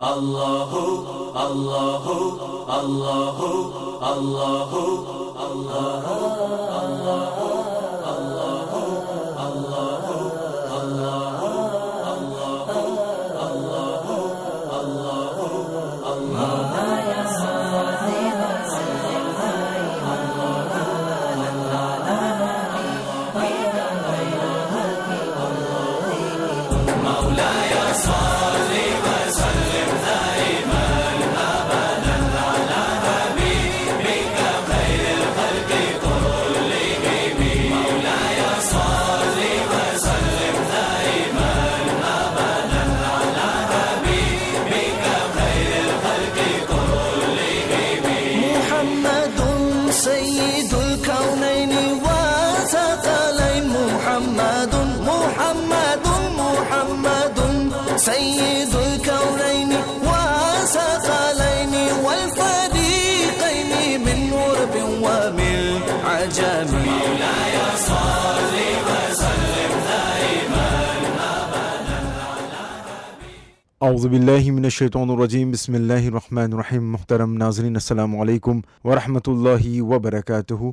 الله الله الله الله الله سيد الكونين والثقلين محمد محمد محمد سيد الكونين والثقلين والفريقين من غرب ومن عجم مولاي صل وسلم دائما ابدا على اعوذ باللہ من الشیطان الرجیم بسم اللہ الرحمن الرحیم۔ محترم ناظرین السلام علیکم ورحمۃ اللہ وبرکاتہ۔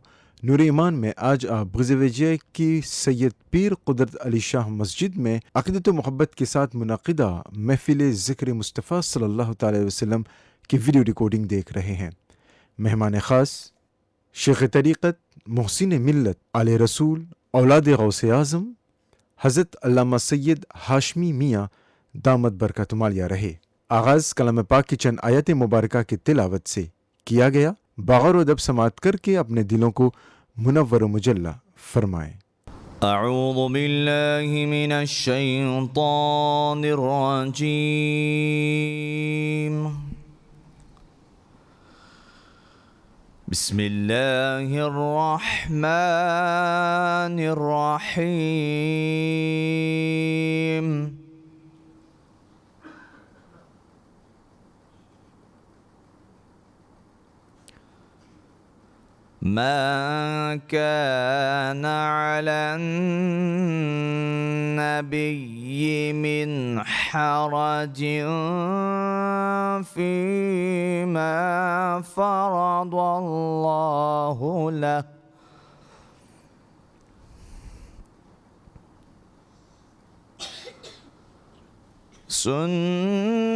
نور ایمان میں آج آپ غزویجے کی سید پیر قدرت علی شاہ مسجد میں عقیدت و محبت کے ساتھ منعقدہ محفل ذکر مصطفیٰ صلی اللہ تعالی وسلم کی ویڈیو ریکارڈنگ دیکھ رہے ہیں۔ مہمان خاص شیخ طریقت محسن ملت آل رسول اولاد غوث اعظم حضرت علامہ سید ہاشمی میاں دامت برکاتہم العالیہ رہے۔ آغاز کلام پاک کی چند آیت مبارکہ کی تلاوت سے کیا گیا۔ بغور و ادب سماعت کر کے اپنے دلوں کو منور و مجلہ فرمائیں۔ اعوذ باللہ من الشیطان الرجیم بسم اللہ الرحمن الرحیم۔ ما كان على النبي من حرج فيما فرض الله له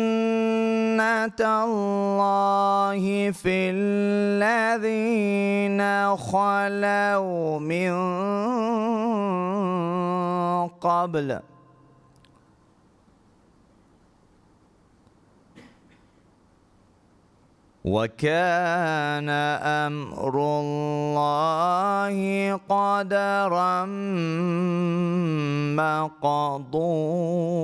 سنة الله في الذين خلوا من قبل وكان أمر الله قدرا مقدورا۔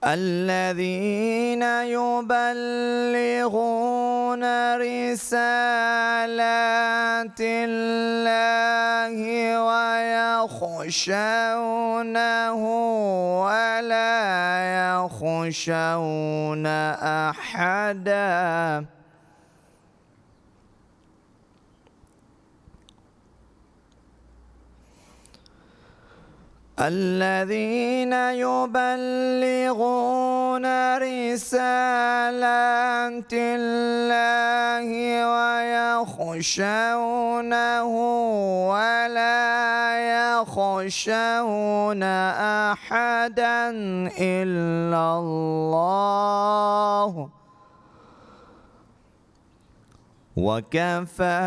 الذين يبلغون رسالات الله ويخشونه ولا يخشون أحدا الذين يبلغون رسالات الله ويخشونه ولا يخشون أحدا إلا الله وكفى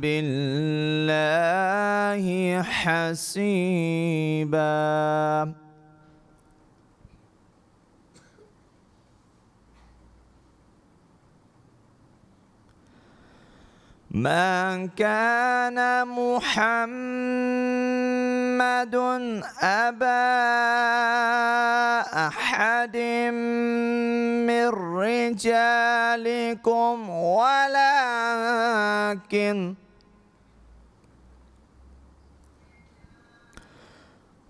بالله حسيبا۔ ما كان محمد أبا أحد من رجالكم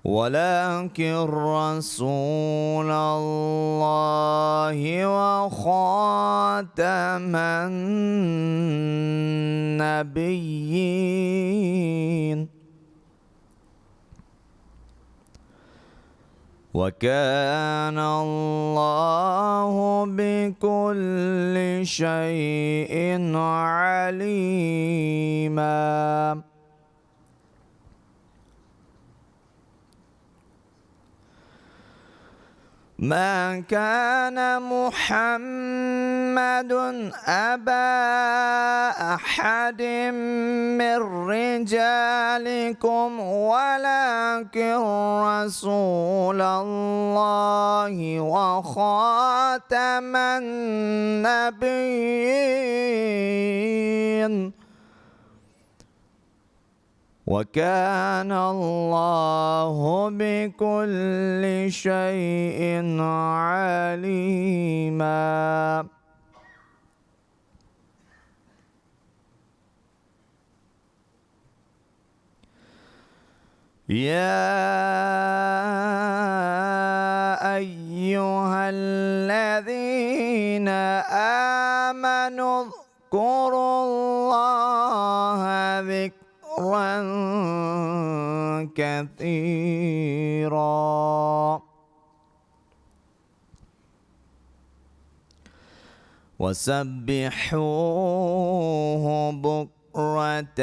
ولكن رسول الله وخاتم النبيين وكان الله بكل شيء عليما. ما كان محمد أبا أحد من رجالكم ولكن رسول الله وخاتم النبيين وكان الله بكل شيء عليما. يا أيها الذين آمنوا اذكروا الله ذكرا كثيرا وسبحوه بكرة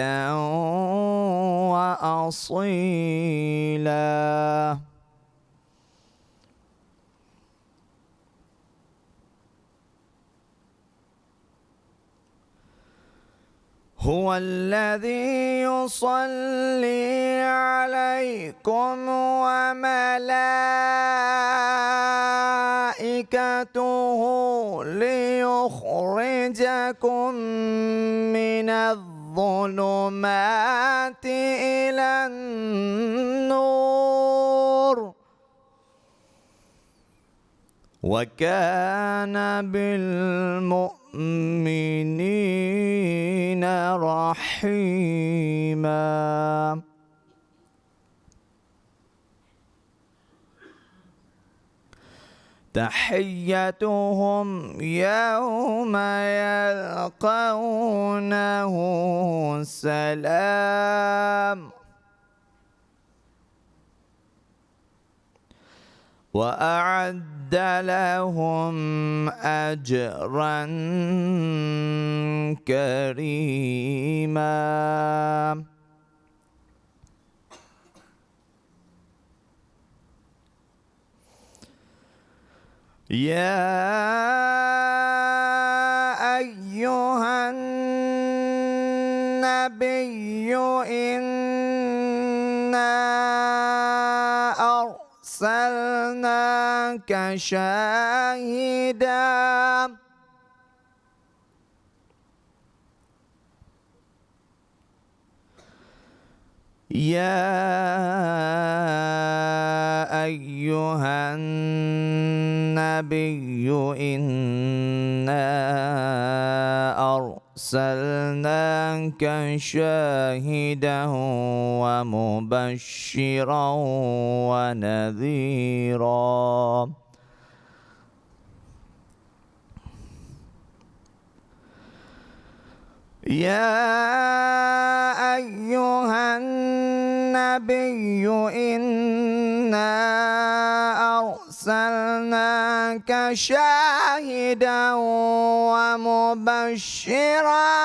وأصيلا. هو الذي يصلي عليكم وملائكته ليخرجكم من الظلمات إلى النور وكان بالمؤمنين رحيما. تحيتهم يوم يلقونه سلام وأعد لهم أجرا كريما. يا أيها النبي إنا أرسلناك شاهدا أيها النبي إنا أرسلناك شاهدا ومبشرا ونذيرا أيها النبي إنا أرسلناك شاهدا ومبشرا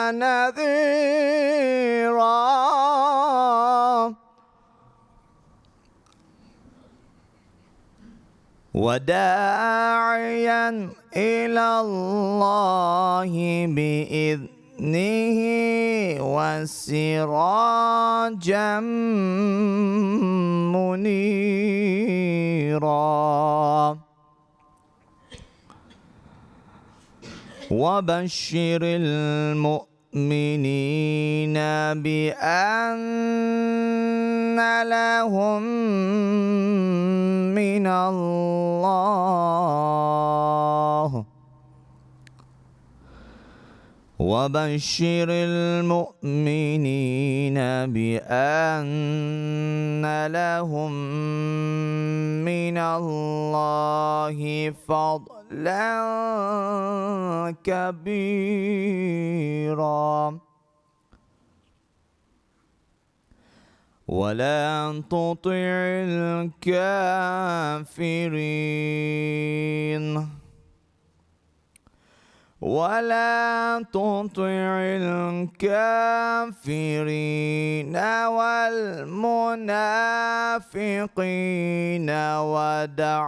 ونذيرا وداعيا إلى الله بإذنه وسراجا منيرا وبشر المؤمنين بأن لهم من الله وبشر المؤمنين بأن لهم من الله فضلا كبيرا ولا تطع الكافرين والمنافقين ودع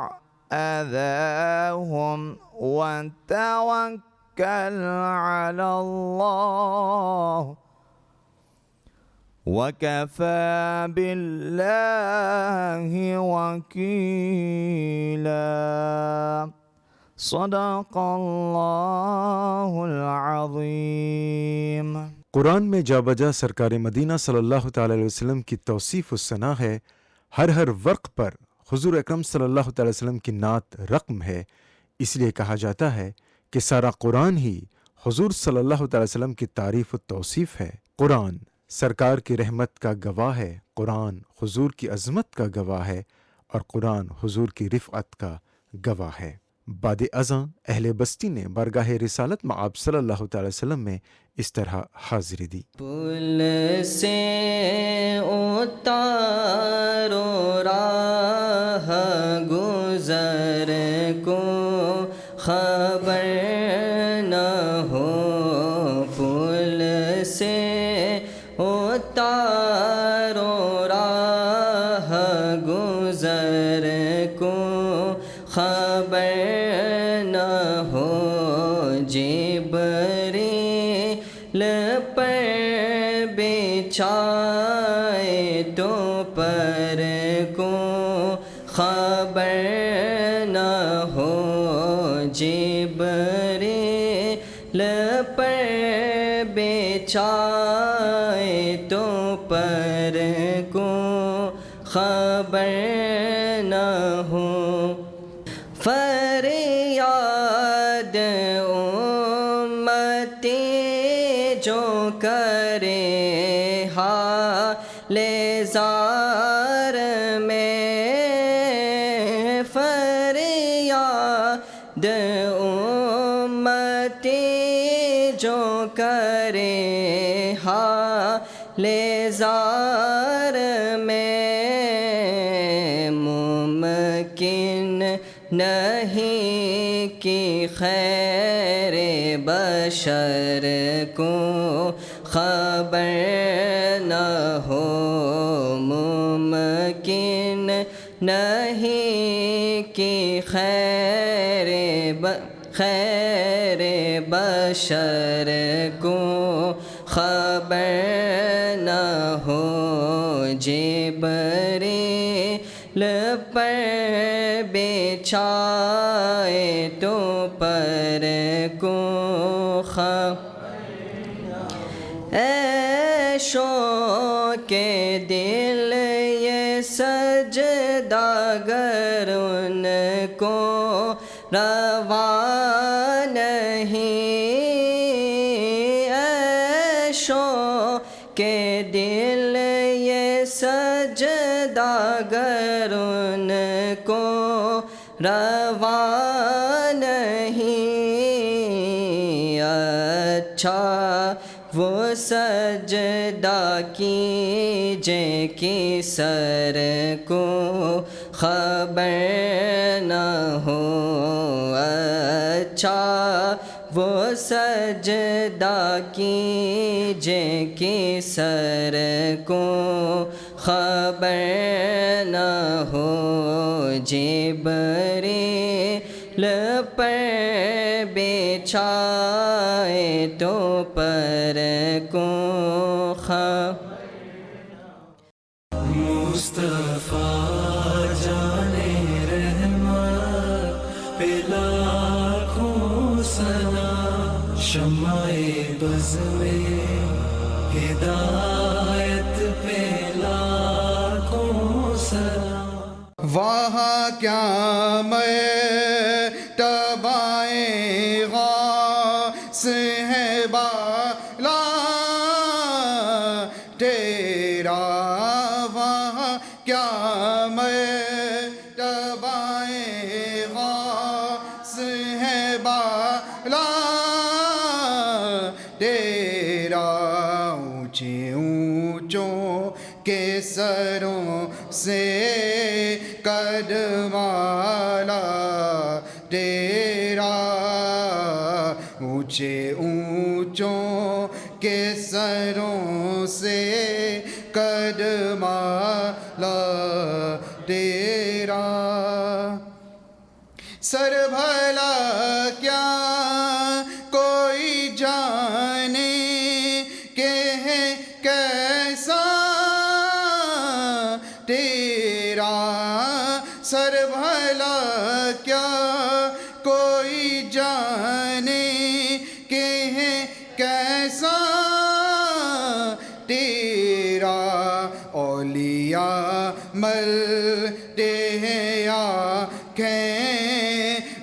أذاهم وتوكل على الله وكفى بالله وكيلا صدق اللہ العظیم۔ قرآن میں جا بجا سرکار مدینہ صلی اللہ تعالی علیہ وسلم کی توصیف الثنا ہے۔ ہر ورق پر حضور اکرم صلی اللہ تعالی وسلم کی نعت رقم ہے۔ اس لیے کہا جاتا ہے کہ سارا قرآن ہی حضور صلی اللہ تعالی وسلم کی تعریف و توصیف ہے۔ قرآن سرکار کی رحمت کا گواہ ہے، قرآن حضور کی عظمت کا گواہ ہے، اور قرآن حضور کی رفعت کا گواہ ہے۔ بعد ازاں اہل بستی نے بارگاہ رسالت میں آپ صلی اللہ تعالی وسلم میں اس طرح حاضری دی۔ پل سے اتارو راہ گزر کو خبر نہ ہو، پل سے اتارو راہ گزر کو خبر نہ ہو، جبریل پر بچھائے تو پر کو خبر نہ ہو، جبریل پر بچھائے تو پر کو خبر نہ ہو، فریاد امتی جو کرے حال زار میں، فریاد امتی جو کرے حال زار میں، ممکن نہیں کہ خیر بشر کو خبر نہ ہو، ممکن نہیں کہ خیر بشر کو خبر نہ ہو، جبریل پر بچھائے تو پر کو اے شوق دل یہ سجدہ گر ان کو روا نہیں، اے شوق دل یہ سجدہ گر ان کو روا نہیں، اچھا وہ سجدہ کیجے کہ سر کو خبر نہ ہو، اچھا وہ سجدہ کیجے کہ سر کو خبر نہ ہو، جبریل پر بچھائے تو پر کو مصطفیٰ جانے رحمت پہ لاکھوں سلام، شمع بز میں ہدایت پہ لاکھوں سلام۔ وہاں کیا میں تبائیں غاص ہے والا تیرا وہاں کیا مرتبہ غوث ہے بالا تیرا اونچے اونچوں کے سروں سے قد والا تیرا اونچے اونچوں کے سروں سے قد والا تیرا سر بھلا کیا کوئی جانے کہ ہے کیسا تیرا سر بھلا کیا کوئی جانے کہ ہے کیسا تیرا اولیاء ملتے ہیں آنکھیں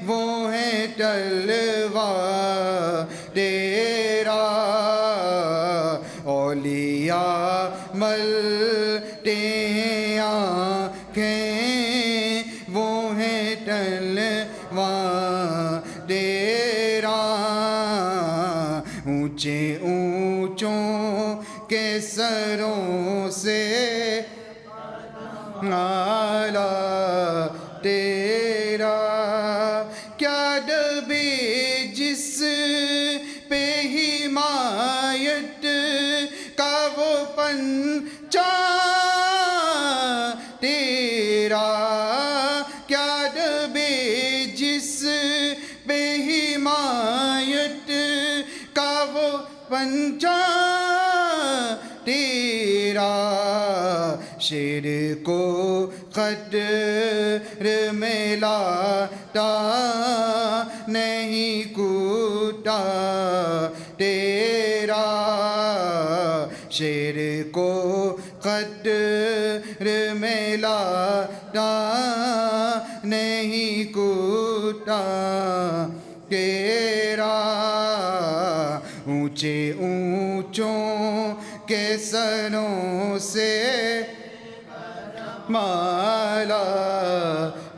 وہ ہیں تلوار تیرا اولیاء ملتے ہیں آنکھیں وہ ہیں تلوار تیرا اونچے اونچوں کے سروں سے اعلیٰ تیرا کیا دبے جس پہ حمایت کا وہ پنچا تیرا کیا دبے جس پہ حمایت کا وہ پنچا تیرا شیر کو قدر میں لاتا نہیں کوتا تیرا شیر کو قدر میں لاتا نہیں کوتا تیرا اونچے اونچوں کے سروں سے مالا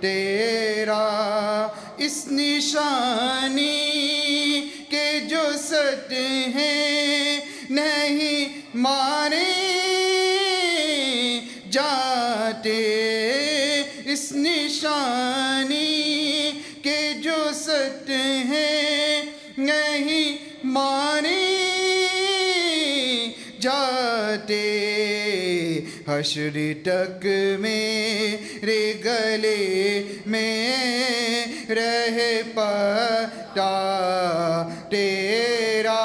تیرا اس نشانی کے جو ست ہیں نہیں مارے جاتے اس نشانی کے جو ست ہیں نہیں مارے جاتے حشر تک میرے گلے میں رہ پتا تیرا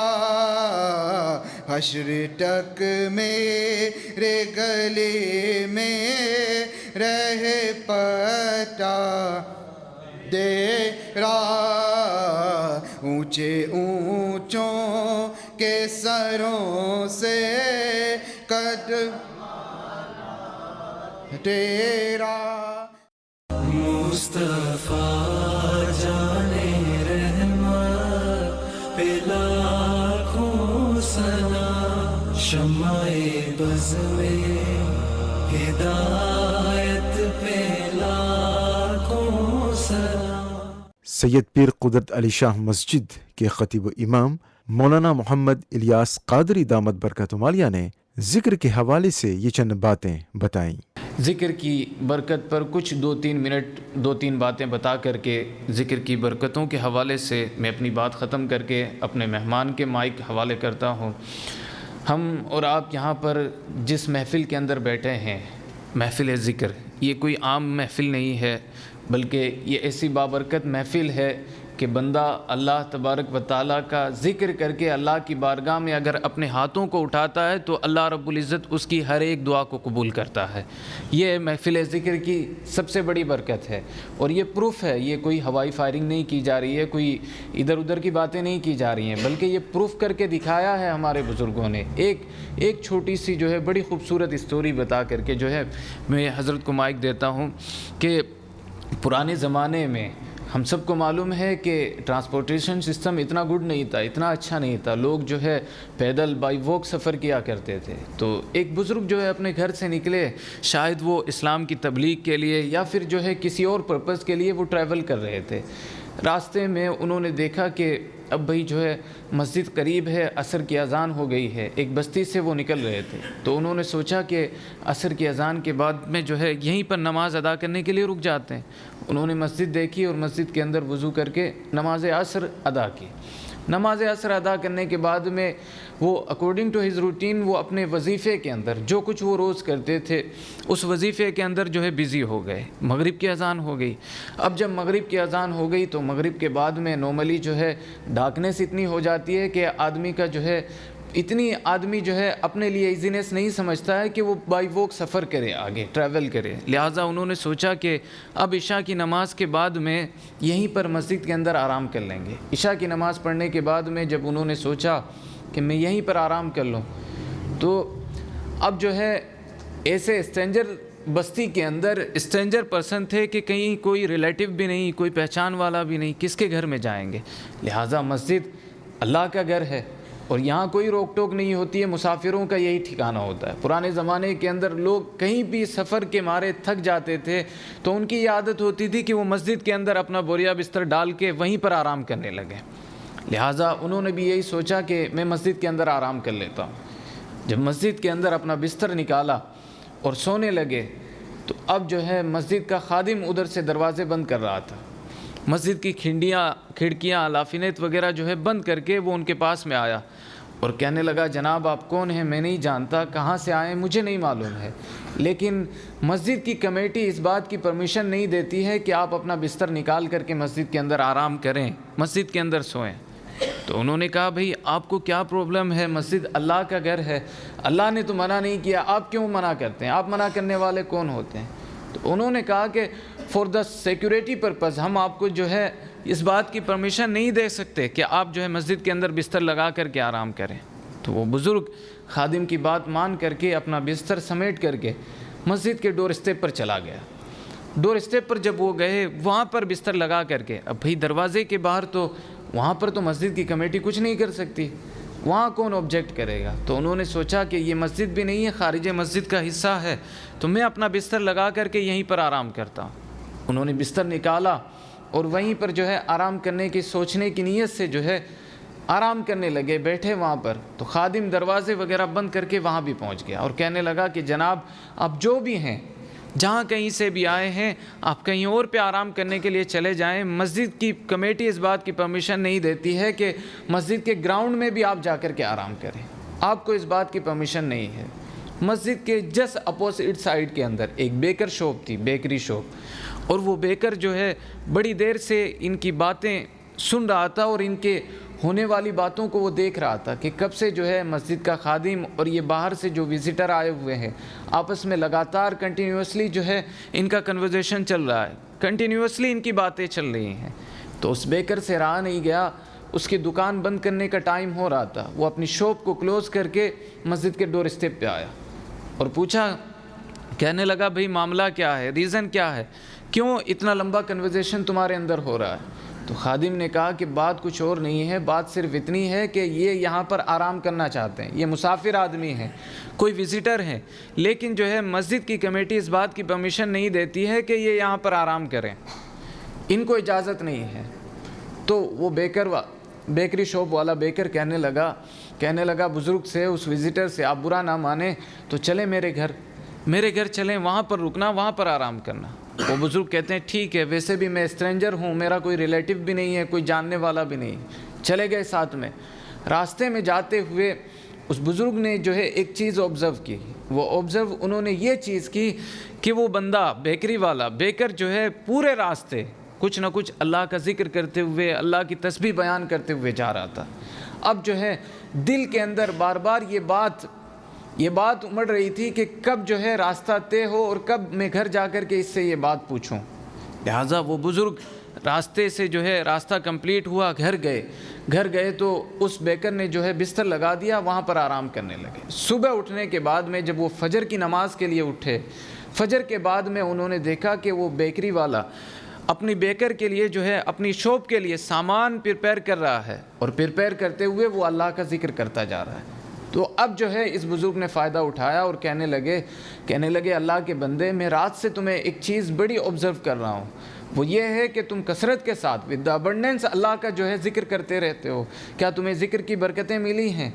حشر تک میرے گلے میں رہ پتا تیرا اونچے اونچوں کے سروں سے قد تیرا مصطفیٰ جانے رحمت پہ لاکھوں سلام شمع بز میں ہدایت پہ لاکھوں سلام سید پیر قدرت علی شاہ مسجد کے خطیب و امام مولانا محمد الیاس قادری دامت برکاتہم عالیہ نے ذکر کے حوالے سے یہ چند باتیں بتائیں۔ ذکر کی برکت پر کچھ 2-3 منٹ 2-3 باتیں بتا کر کے ذکر کی برکتوں کے حوالے سے میں اپنی بات ختم کر کے اپنے مہمان کے مائک حوالے کرتا ہوں۔ ہم اور آپ یہاں پر جس محفل کے اندر بیٹھے ہیں، محفل ذکر، یہ کوئی عام محفل نہیں ہے، بلکہ یہ ایسی بابرکت محفل ہے کہ بندہ اللہ تبارک و تعالیٰ کا ذکر کر کے اللہ کی بارگاہ میں اگر اپنے ہاتھوں کو اٹھاتا ہے تو اللہ رب العزت اس کی ہر ایک دعا کو قبول کرتا ہے۔ یہ محفل ذکر کی سب سے بڑی برکت ہے، اور یہ پروف ہے، یہ کوئی ہوائی فائرنگ نہیں کی جا رہی ہے، کوئی ادھر ادھر کی باتیں نہیں کی جا رہی ہیں، بلکہ یہ پروف کر کے دکھایا ہے ہمارے بزرگوں نے۔ ایک چھوٹی سی جو ہے بڑی خوبصورت اسٹوری بتا کر کے جو ہے میں حضرت کو مائک دیتا ہوں کہ پرانے زمانے میں ہم سب کو معلوم ہے کہ ٹرانسپورٹیشن سسٹم اتنا گڈ نہیں تھا، اتنا اچھا نہیں تھا، لوگ جو ہے پیدل بائی واک سفر کیا کرتے تھے۔ تو ایک بزرگ جو ہے اپنے گھر سے نکلے، شاید وہ اسلام کی تبلیغ کے لیے یا پھر جو ہے کسی اور پرپز کے لیے وہ ٹریول کر رہے تھے۔ راستے میں انہوں نے دیکھا کہ اب بھئی جو ہے مسجد قریب ہے، عصر کی اذان ہو گئی ہے، ایک بستی سے وہ نکل رہے تھے، تو انہوں نے سوچا کہ عصر کی اذان کے بعد میں جو ہے یہیں پر نماز ادا کرنے کے لیے رک جاتے ہیں۔ انہوں نے مسجد دیکھی اور مسجد کے اندر وضو کر کے نماز عصر ادا کی۔ نماز عصر ادا کرنے کے بعد میں وہ اکارڈنگ ٹو ہز روٹین وہ اپنے وظیفے کے اندر جو کچھ وہ روز کرتے تھے اس وظیفے کے اندر جو ہے بزی ہو گئے۔ مغرب کی اذان ہو گئی۔ اب جب مغرب کی اذان ہو گئی تو مغرب کے بعد میں نارملی جو ہے ڈارکنیس اتنی ہو جاتی ہے کہ آدمی جو ہے اپنے لیے ایزینس نہیں سمجھتا ہے کہ وہ بائی واک سفر کرے، آگے ٹریول کرے۔ لہٰذا انہوں نے سوچا کہ اب عشاء کی نماز کے بعد میں یہیں پر مسجد کے اندر آرام کر لیں گے۔ عشاء کی نماز پڑھنے کے بعد میں جب انہوں نے سوچا کہ میں یہیں پر آرام کر لوں، تو اب جو ہے ایسے اسٹرینجر بستی کے اندر اسٹرینجر پرسن تھے کہ کہیں کوئی ریلیٹیو بھی نہیں، کوئی پہچان والا بھی نہیں، کس کے گھر میں جائیں گے؟ لہٰذا مسجد اللہ کا گھر ہے اور یہاں کوئی روک ٹوک نہیں ہوتی ہے، مسافروں کا یہی ٹھکانہ ہوتا ہے۔ پرانے زمانے کے اندر لوگ کہیں بھی سفر کے مارے تھک جاتے تھے تو ان کی یہ عادت ہوتی تھی کہ وہ مسجد کے اندر اپنا بوریا بستر ڈال کے وہیں پر آرام کرنے لگے۔ لہٰذا انہوں نے بھی یہی سوچا کہ میں مسجد کے اندر آرام کر لیتا ہوں۔ جب مسجد کے اندر اپنا بستر نکالا اور سونے لگے تو اب جو ہے مسجد کا خادم ادھر سے دروازے بند کر رہا تھا۔ مسجد کی کھڑکیاں لافینت وغیرہ جو ہے بند کر کے وہ ان کے پاس میں آیا اور کہنے لگا جناب آپ کون ہیں؟ میں نہیں جانتا، کہاں سے آئے مجھے نہیں معلوم ہے، لیکن مسجد کی کمیٹی اس بات کی پرمیشن نہیں دیتی ہے کہ آپ اپنا بستر نکال کر کے مسجد کے اندر آرام کریں، مسجد کے اندر سوئیں۔ تو انہوں نے کہا بھئی آپ کو کیا پرابلم ہے؟ مسجد اللہ کا گھر ہے، اللہ نے تو منع نہیں کیا، آپ کیوں منع کرتے ہیں؟ آپ منع کرنے والے کون ہوتے ہیں؟ تو انہوں نے کہا کہ فار دا سیکیورٹی پرپز ہم آپ کو جو ہے اس بات کی پرمیشن نہیں دے سکتے کہ آپ جو ہے مسجد کے اندر بستر لگا کر کے آرام کریں۔ تو وہ بزرگ خادم کی بات مان کر کے اپنا بستر سمیٹ کر کے مسجد کے ڈور اسٹیپ پر چلا گیا۔ ڈور اسٹیپ پر جب وہ گئے وہاں پر بستر لگا کر کے، اب بھئی دروازے کے باہر تو وہاں پر تو مسجد کی کمیٹی کچھ نہیں کر سکتی، وہاں کون آبجیکٹ کرے گا؟ تو انہوں نے سوچا کہ یہ مسجد بھی نہیں ہے، خارج مسجد کا حصہ ہے، تو میں اپنا بستر لگا کر کے یہیں پر آرام کرتا ہوں۔ انہوں نے بستر نکالا اور وہیں پر جو ہے آرام کرنے کی سوچنے کی نیت سے جو ہے آرام کرنے لگے، بیٹھے وہاں پر۔ تو خادم دروازے وغیرہ بند کر کے وہاں بھی پہنچ گیا اور کہنے لگا کہ جناب آپ جو بھی ہیں، جہاں کہیں سے بھی آئے ہیں، آپ کہیں اور پہ آرام کرنے کے لیے چلے جائیں، مسجد کی کمیٹی اس بات کی پرمیشن نہیں دیتی ہے کہ مسجد کے گراؤنڈ میں بھی آپ جا کر کے آرام کریں، آپ کو اس بات کی پرمیشن نہیں ہے۔ مسجد کے جسٹ اپوزٹ سائڈ کے اندر ایک بیکر شاپ تھی، بیکری شاپ، اور وہ بیکر جو ہے بڑی دیر سے ان کی باتیں سن رہا تھا اور ان کے ہونے والی باتوں کو وہ دیکھ رہا تھا کہ کب سے جو ہے مسجد کا خادم اور یہ باہر سے جو وزٹر آئے ہوئے ہیں آپس میں لگاتار کنٹینیوسلی جو ہے ان کا کنورزیشن چل رہا ہے، کنٹینیوسلی ان کی باتیں چل رہی ہیں۔ تو اس بیکر سے رہا نہیں گیا، اس کی دکان بند کرنے کا ٹائم ہو رہا تھا، وہ اپنی شاپ کو کلوز کر کے مسجد کے ڈور اسٹیپ پہ آیا اور پوچھا، کہنے لگا بھئی معاملہ کیا ہے، ریزن کیا ہے، کیوں اتنا لمبا کنورزیشن تمہارے اندر ہو رہا ہے؟ تو خادم نے کہا کہ بات کچھ اور نہیں ہے، بات صرف اتنی ہے کہ یہ یہاں پر آرام کرنا چاہتے ہیں، یہ مسافر آدمی ہیں، کوئی وزٹر ہیں، لیکن جو ہے مسجد کی کمیٹی اس بات کی پرمیشن نہیں دیتی ہے کہ یہ یہاں پر آرام کریں، ان کو اجازت نہیں ہے۔ تو وہ بیکری شاپ والا بیکر کہنے لگا بزرگ سے، اس وزٹر سے، آپ برا نہ مانیں تو چلیں میرے گھر چلیں، وہاں پر رکنا، وہاں پر آرام کرنا۔ وہ بزرگ کہتے ہیں ٹھیک ہے، ویسے بھی میں اسٹرینجر ہوں، میرا کوئی ریلیٹیو بھی نہیں ہے، کوئی جاننے والا بھی نہیں۔ چلے گئے ساتھ میں۔ راستے میں جاتے ہوئے اس بزرگ نے جو ہے ایک چیز آبزرو کی، وہ آبزرو انہوں نے یہ چیز کی کہ وہ بندہ بیکری والا بیکر جو ہے پورے راستے کچھ نہ کچھ اللہ کا ذکر کرتے ہوئے، اللہ کی تسبیح بیان کرتے ہوئے جا رہا تھا۔ اب جو ہے دل کے اندر بار بار یہ بات امڑ رہی تھی کہ کب جو ہے راستہ طے ہو اور کب میں گھر جا کر کے اس سے یہ بات پوچھوں۔ لہٰذا وہ بزرگ راستے سے جو ہے راستہ کمپلیٹ ہوا، گھر گئے تو اس بیکر نے جو ہے بستر لگا دیا، وہاں پر آرام کرنے لگے۔ صبح اٹھنے کے بعد میں جب وہ فجر کی نماز کے لیے اٹھے، فجر کے بعد میں انہوں نے دیکھا کہ وہ بیکری والا اپنی بیکر کے لیے جو ہے اپنی شاپ کے لیے سامان پریپیئر کر رہا ہے، اور پریپیئر کرتے ہوئے وہ اللہ کا ذکر کرتا جا رہا ہے۔ تو اب جو ہے اس بزرگ نے فائدہ اٹھایا اور کہنے لگے اللہ کے بندے، میں رات سے تمہیں ایک چیز بڑی آبزرو کر رہا ہوں، وہ یہ ہے کہ تم کثرت کے ساتھ ود ابنڈنس اللہ کا جو ہے ذکر کرتے رہتے ہو۔ کیا تمہیں ذکر کی برکتیں ملی ہیں؟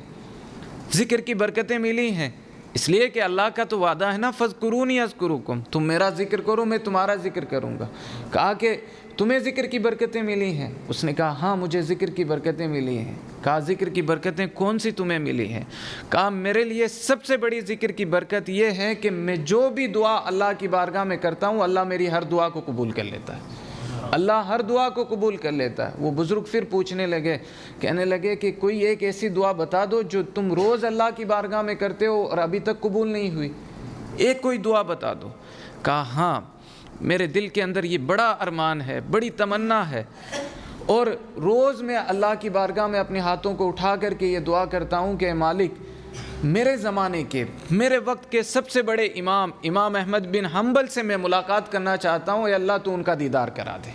ذکر کی برکتیں ملی ہیں، اس لیے کہ اللہ کا تو وعدہ ہے نا، فَاذْكُرُونِي أَذْكُرُكُمْ، تم میرا ذکر کرو میں تمہارا ذکر کروں گا۔ کہا کہ تمہیں ذکر کی برکتیں ملی ہیں؟ اس نے کہا ہاں مجھے ذکر کی برکتیں ملی ہیں۔ کہا ذکر کی برکتیں کون سی تمہیں ملی ہیں؟ کہا میرے لیے سب سے بڑی ذکر کی برکت یہ ہے کہ میں جو بھی دعا اللہ کی بارگاہ میں کرتا ہوں، اللہ میری ہر دعا کو قبول کر لیتا ہے، اللہ ہر دعا کو قبول کر لیتا ہے۔ وہ بزرگ پھر پوچھنے لگے، کہنے لگے کہ کوئی ایک ایسی دعا بتا دو جو تم روز اللہ کی بارگاہ میں کرتے ہو اور ابھی تک قبول نہیں ہوئی، ایک کوئی دعا بتا دو۔ کہا ہاں میرے دل کے اندر یہ بڑا ارمان ہے، بڑی تمنا ہے، اور روز میں اللہ کی بارگاہ میں اپنے ہاتھوں کو اٹھا کر کے یہ دعا کرتا ہوں کہ اے مالک، میرے زمانے کے، میرے وقت کے سب سے بڑے امام احمد بن حنبل سے میں ملاقات کرنا چاہتا ہوں، اے اللہ تو ان کا دیدار کرا دے،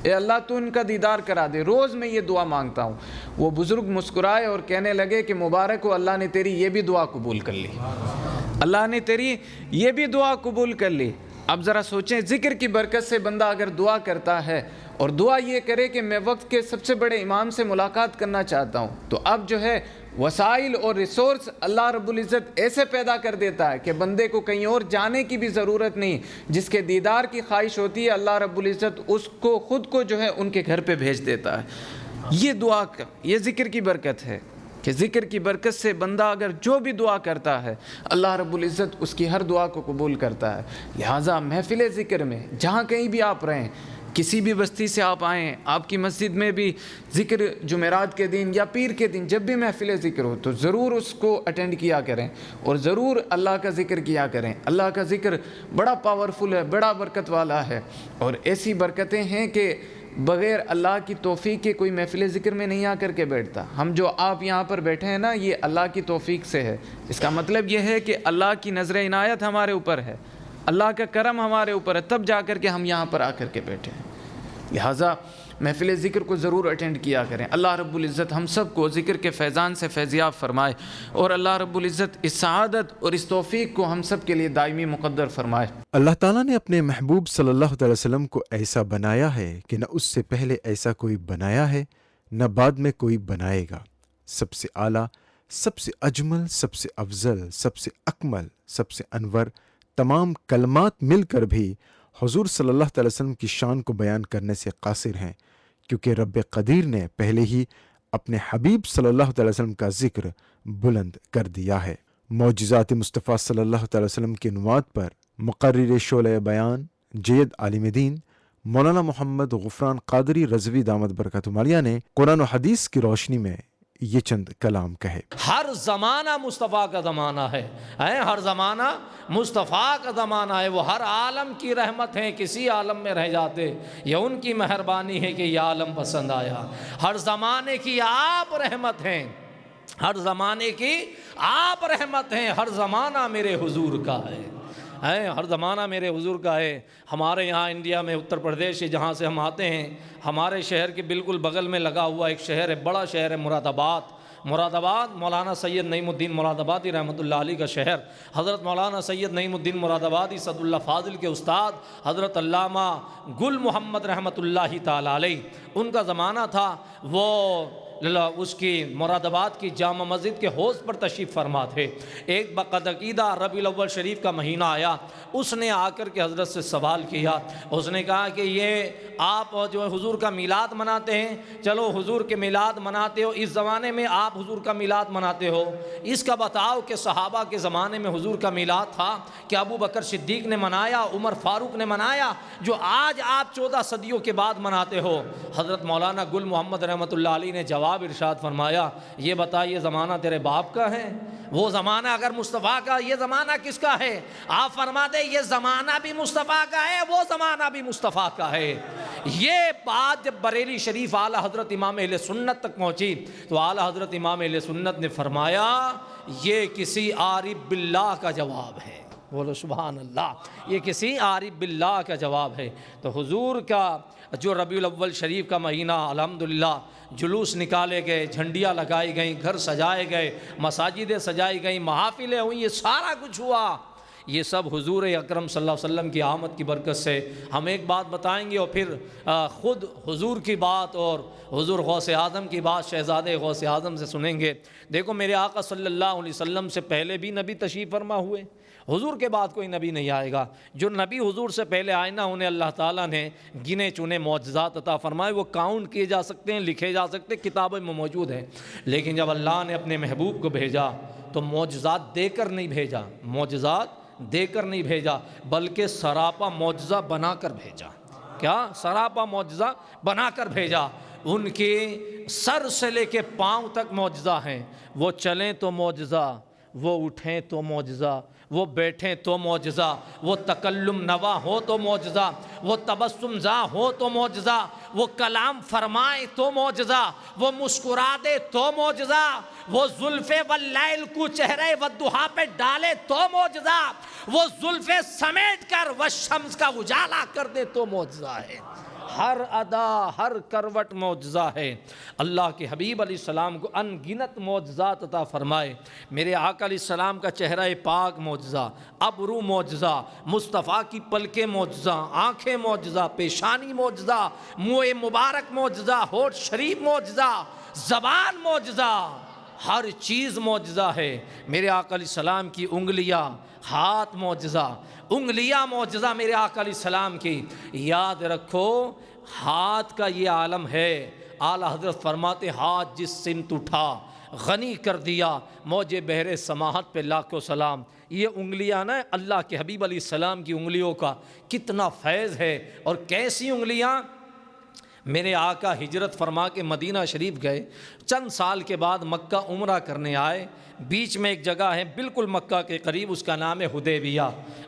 اے اللہ تو ان کا دیدار کرا دے، روز میں یہ دعا مانگتا ہوں۔ وہ بزرگ مسکرائے اور کہنے لگے کہ مبارک ہو، اللہ نے تیری یہ بھی دعا قبول کر لی، اللہ نے تیری یہ بھی دعا قبول کر لی۔ اب ذرا سوچیں، ذکر کی برکت سے بندہ اگر دعا کرتا ہے اور دعا یہ کرے کہ میں وقت کے سب سے بڑے امام سے ملاقات کرنا چاہتا ہوں، تو اب جو ہے وسائل اور ریسورس اللہ رب العزت ایسے پیدا کر دیتا ہے کہ بندے کو کہیں اور جانے کی بھی ضرورت نہیں۔ جس کے دیدار کی خواہش ہوتی ہے، اللہ رب العزت اس کو خود کو جو ہے ان کے گھر پہ بھیج دیتا ہے۔ یہ دعا کا، یہ ذکر کی برکت ہے کہ ذکر کی برکت سے بندہ اگر جو بھی دعا کرتا ہے، اللہ رب العزت اس کی ہر دعا کو قبول کرتا ہے۔ لہٰذا محفل ذکر میں جہاں کہیں بھی آپ رہیں، کسی بھی بستی سے آپ آئیں، آپ کی مسجد میں بھی ذکر جمعرات کے دن یا پیر کے دن جب بھی محفل ذکر ہو تو ضرور اس کو اٹینڈ کیا کریں اور ضرور اللہ کا ذکر کیا کریں۔ اللہ کا ذکر بڑا پاورفل ہے، بڑا برکت والا ہے، اور ایسی برکتیں ہیں کہ بغیر اللہ کی توفیق کے کوئی محفل ذکر میں نہیں آ کر کے بیٹھتا۔ ہم جو آپ یہاں پر بیٹھے ہیں نا، یہ اللہ کی توفیق سے ہے۔ اس کا مطلب یہ ہے کہ اللہ کی نظر عنایت ہمارے اوپر ہے، اللہ کا کرم ہمارے اوپر ہے، تب جا کر کے ہم یہاں پر آ کر کے بیٹھے ہیں۔ لہٰذا محفل ذکر کو ضرور اٹینڈ کیا کریں۔ اللہ رب العزت ہم سب کو ذکر کے فیضان سے فیضیاب فرمائے، اور اللہ رب العزت اس سعادت اور اس توفیق کو ہم سب کے لیے دائمی مقدر فرمائے۔ اللہ تعالیٰ نے اپنے محبوب صلی اللہ علیہ وسلم کو ایسا بنایا ہے کہ نہ اس سے پہلے ایسا کوئی بنایا ہے، نہ بعد میں کوئی بنائے گا۔ سب سے اعلیٰ، سب سے اجمل، سب سے افضل، سب سے اکمل، سب سے انور تمام کلمات مل کر بھی حضور صلی اللہ علیہ وسلم کی شان کو بیان کرنے سے قاصر ہیں، کیونکہ رب قدیر نے پہلے ہی اپنے حبیب صلی اللہ علیہ وسلم کا ذکر بلند کر دیا ہے۔ معجزات مصطفیٰ صلی اللہ علیہ وسلم کی نوات پر مقرر شعلہ بیان جید عالم دین مولانا محمد غفران قادری رضوی دامت برکاتہ عالیہ نے قرآن و حدیث کی روشنی میں یہ چند کلام کہے۔ ہر زمانہ مصطفیٰ کا زمانہ ہے، ہر زمانہ مصطفیٰ کا زمانہ ہے۔ وہ ہر عالم کی رحمت ہیں، کسی عالم میں رہ جاتے، یہ ان کی مہربانی ہے کہ یہ عالم پسند آیا۔ ہر زمانے کی آپ رحمت ہیں، ہر زمانے کی آپ رحمت ہیں، ہر زمانہ میرے حضور کا ہے، ہر زمانہ میرے حضور کا ہے۔ ہمارے یہاں انڈیا میں اتر پردیش جہاں سے ہم آتے ہیں، ہمارے شہر کے بالکل بغل میں لگا ہوا ایک شہر ہے، بڑا شہر ہے مراد آباد۔ مولانا سید نعیم الدین مراد آبادی رحمۃ اللہ علیہ کا شہر۔ حضرت مولانا سید نعیم الدین مراد آبادی صد اللہ فاضل کے استاد حضرت علامہ گل محمد رحمۃ اللہ تعالی علیہ، ان کا زمانہ تھا۔ وہ اس کی مراد آباد کی جامع مسجد کے حوض پر تشریف فرما تھے۔ ایک بقدعیدہ ربیع الاول شریف کا مہینہ آیا، اس نے آ کر کے حضرت سے سوال کیا۔ اس نے کہا کہ یہ آپ جو ہے حضور کا میلاد مناتے ہیں، چلو حضور کے میلاد مناتے ہو، اس زمانے میں آپ حضور کا میلاد مناتے ہو، اس کا بتاؤ کہ صحابہ کے زمانے میں حضور کا میلاد تھا کہ ابو بکر صدیق نے منایا، عمر فاروق نے منایا، جو آج آپ 14 صدیوں کے بعد مناتے ہو۔ حضرت مولانا گل محمد رحمۃ اللہ علیہ نے جواب ارشاد فرمایا، یہ بتا یہ زمانہ تیرے باپ کا ہے؟ وہ زمانہ اگر مصطفیٰ کا، یہ زمانہ کس کا ہے؟ آپ فرما دیں یہ زمانہ بھی مصطفیٰ کا ہے، وہ زمانہ بھی مصطفیٰ کا ہے۔ یہ بات جب بریلی شریف اعلیٰ حضرت امام اہل سنت تک پہنچی تو اعلیٰ حضرت امام اہل سنت نے فرمایا یہ کسی عارف باللہ کا جواب ہے، بولو سبحان اللہ. یہ کسی عارف باللہ کا جواب ہے. تو حضور کا جو ربیع الاول شریف کا مہینہ الحمدللہ جلوس نکالے گئے، جھنڈیاں لگائی گئیں، گھر سجائے گئے، مساجدیں سجائی گئیں، محافلیں ہوئیں، یہ سارا کچھ ہوا. یہ سب حضور اکرم صلی اللہ علیہ وسلم کی آمد کی برکت سے. ہم ایک بات بتائیں گے اور پھر خود حضور کی بات اور حضور غوث اعظم کی بات شہزادے غوث اعظم سے سنیں گے. دیکھو میرے آقا صلی اللہ علیہ وسلم سے پہلے بھی نبی تشریف فرما ہوئے، حضور کے بعد کوئی نبی نہیں آئے گا. جو نبی حضور سے پہلے آئے نا، انہیں اللہ تعالیٰ نے گنے چنے معجزات عطا فرمائے. وہ کاؤنٹ کیے جا سکتے ہیں، لکھے جا سکتے ہیں، کتابوں میں موجود ہیں. لیکن جب اللہ نے اپنے محبوب کو بھیجا تو معجزات دے کر نہیں بھیجا، معجزات دے کر نہیں بھیجا، بلکہ سراپا معجزہ بنا کر بھیجا. کیا؟ سراپا معجزہ بنا کر بھیجا. ان کے سر سے لے کے پاؤں تک معجزہ ہیں. وہ چلیں تو معجزہ، وہ اٹھیں تو معجزہ، وہ بیٹھیں تو معجزہ، وہ تکلم نوا ہو تو معجزہ، وہ تبسم زا ہو تو معجزہ، وہ کلام فرمائے تو معجزہ، وہ مسکرا دے تو معجزہ، وہ زلفے واللیل کو چہرے والضحیٰ پہ ڈالے تو معجزہ، وہ زلفے سمیٹ کر والشمس کا اجالا کر دے تو معجزہ ہے. ہر ادا، ہر کروٹ معجزہ ہے. اللہ کے حبیب علیہ السلام کو ان گنت معجزات عطا فرمائے. میرے آقا علیہ السلام کا چہرہ پاک معجزہ، ابرو معجزہ، مصطفیٰ کی پلکیں معجزہ، آنکھیں معجزہ، پیشانی معجزہ، منہ مبارک معجزہ، ہونٹ شریف معجزہ، زبان معجزہ، ہر چیز معجزہ ہے. میرے آقا علیہ السلام کی انگلیاں، ہاتھ معجزہ، انگلیاں معجزہ میرے آقا علیہ السلام کی. یاد رکھو ہاتھ کا یہ عالم ہے. اعلیٰ حضرت فرماتے ہاتھ جس سمت اٹھا غنی کر دیا، موج بحر سماحت پہ لاکھوں سلام. یہ انگلیاں نا اللہ کے حبیب علیہ السلام کی انگلیوں کا کتنا فیض ہے. اور کیسی انگلیاں! میرے آقا ہجرت فرما کے مدینہ شریف گئے، چند سال کے بعد مکہ عمرہ کرنے آئے. بیچ میں ایک جگہ ہے بالکل مکہ کے قریب، اس کا نام ہے حدیبیہ.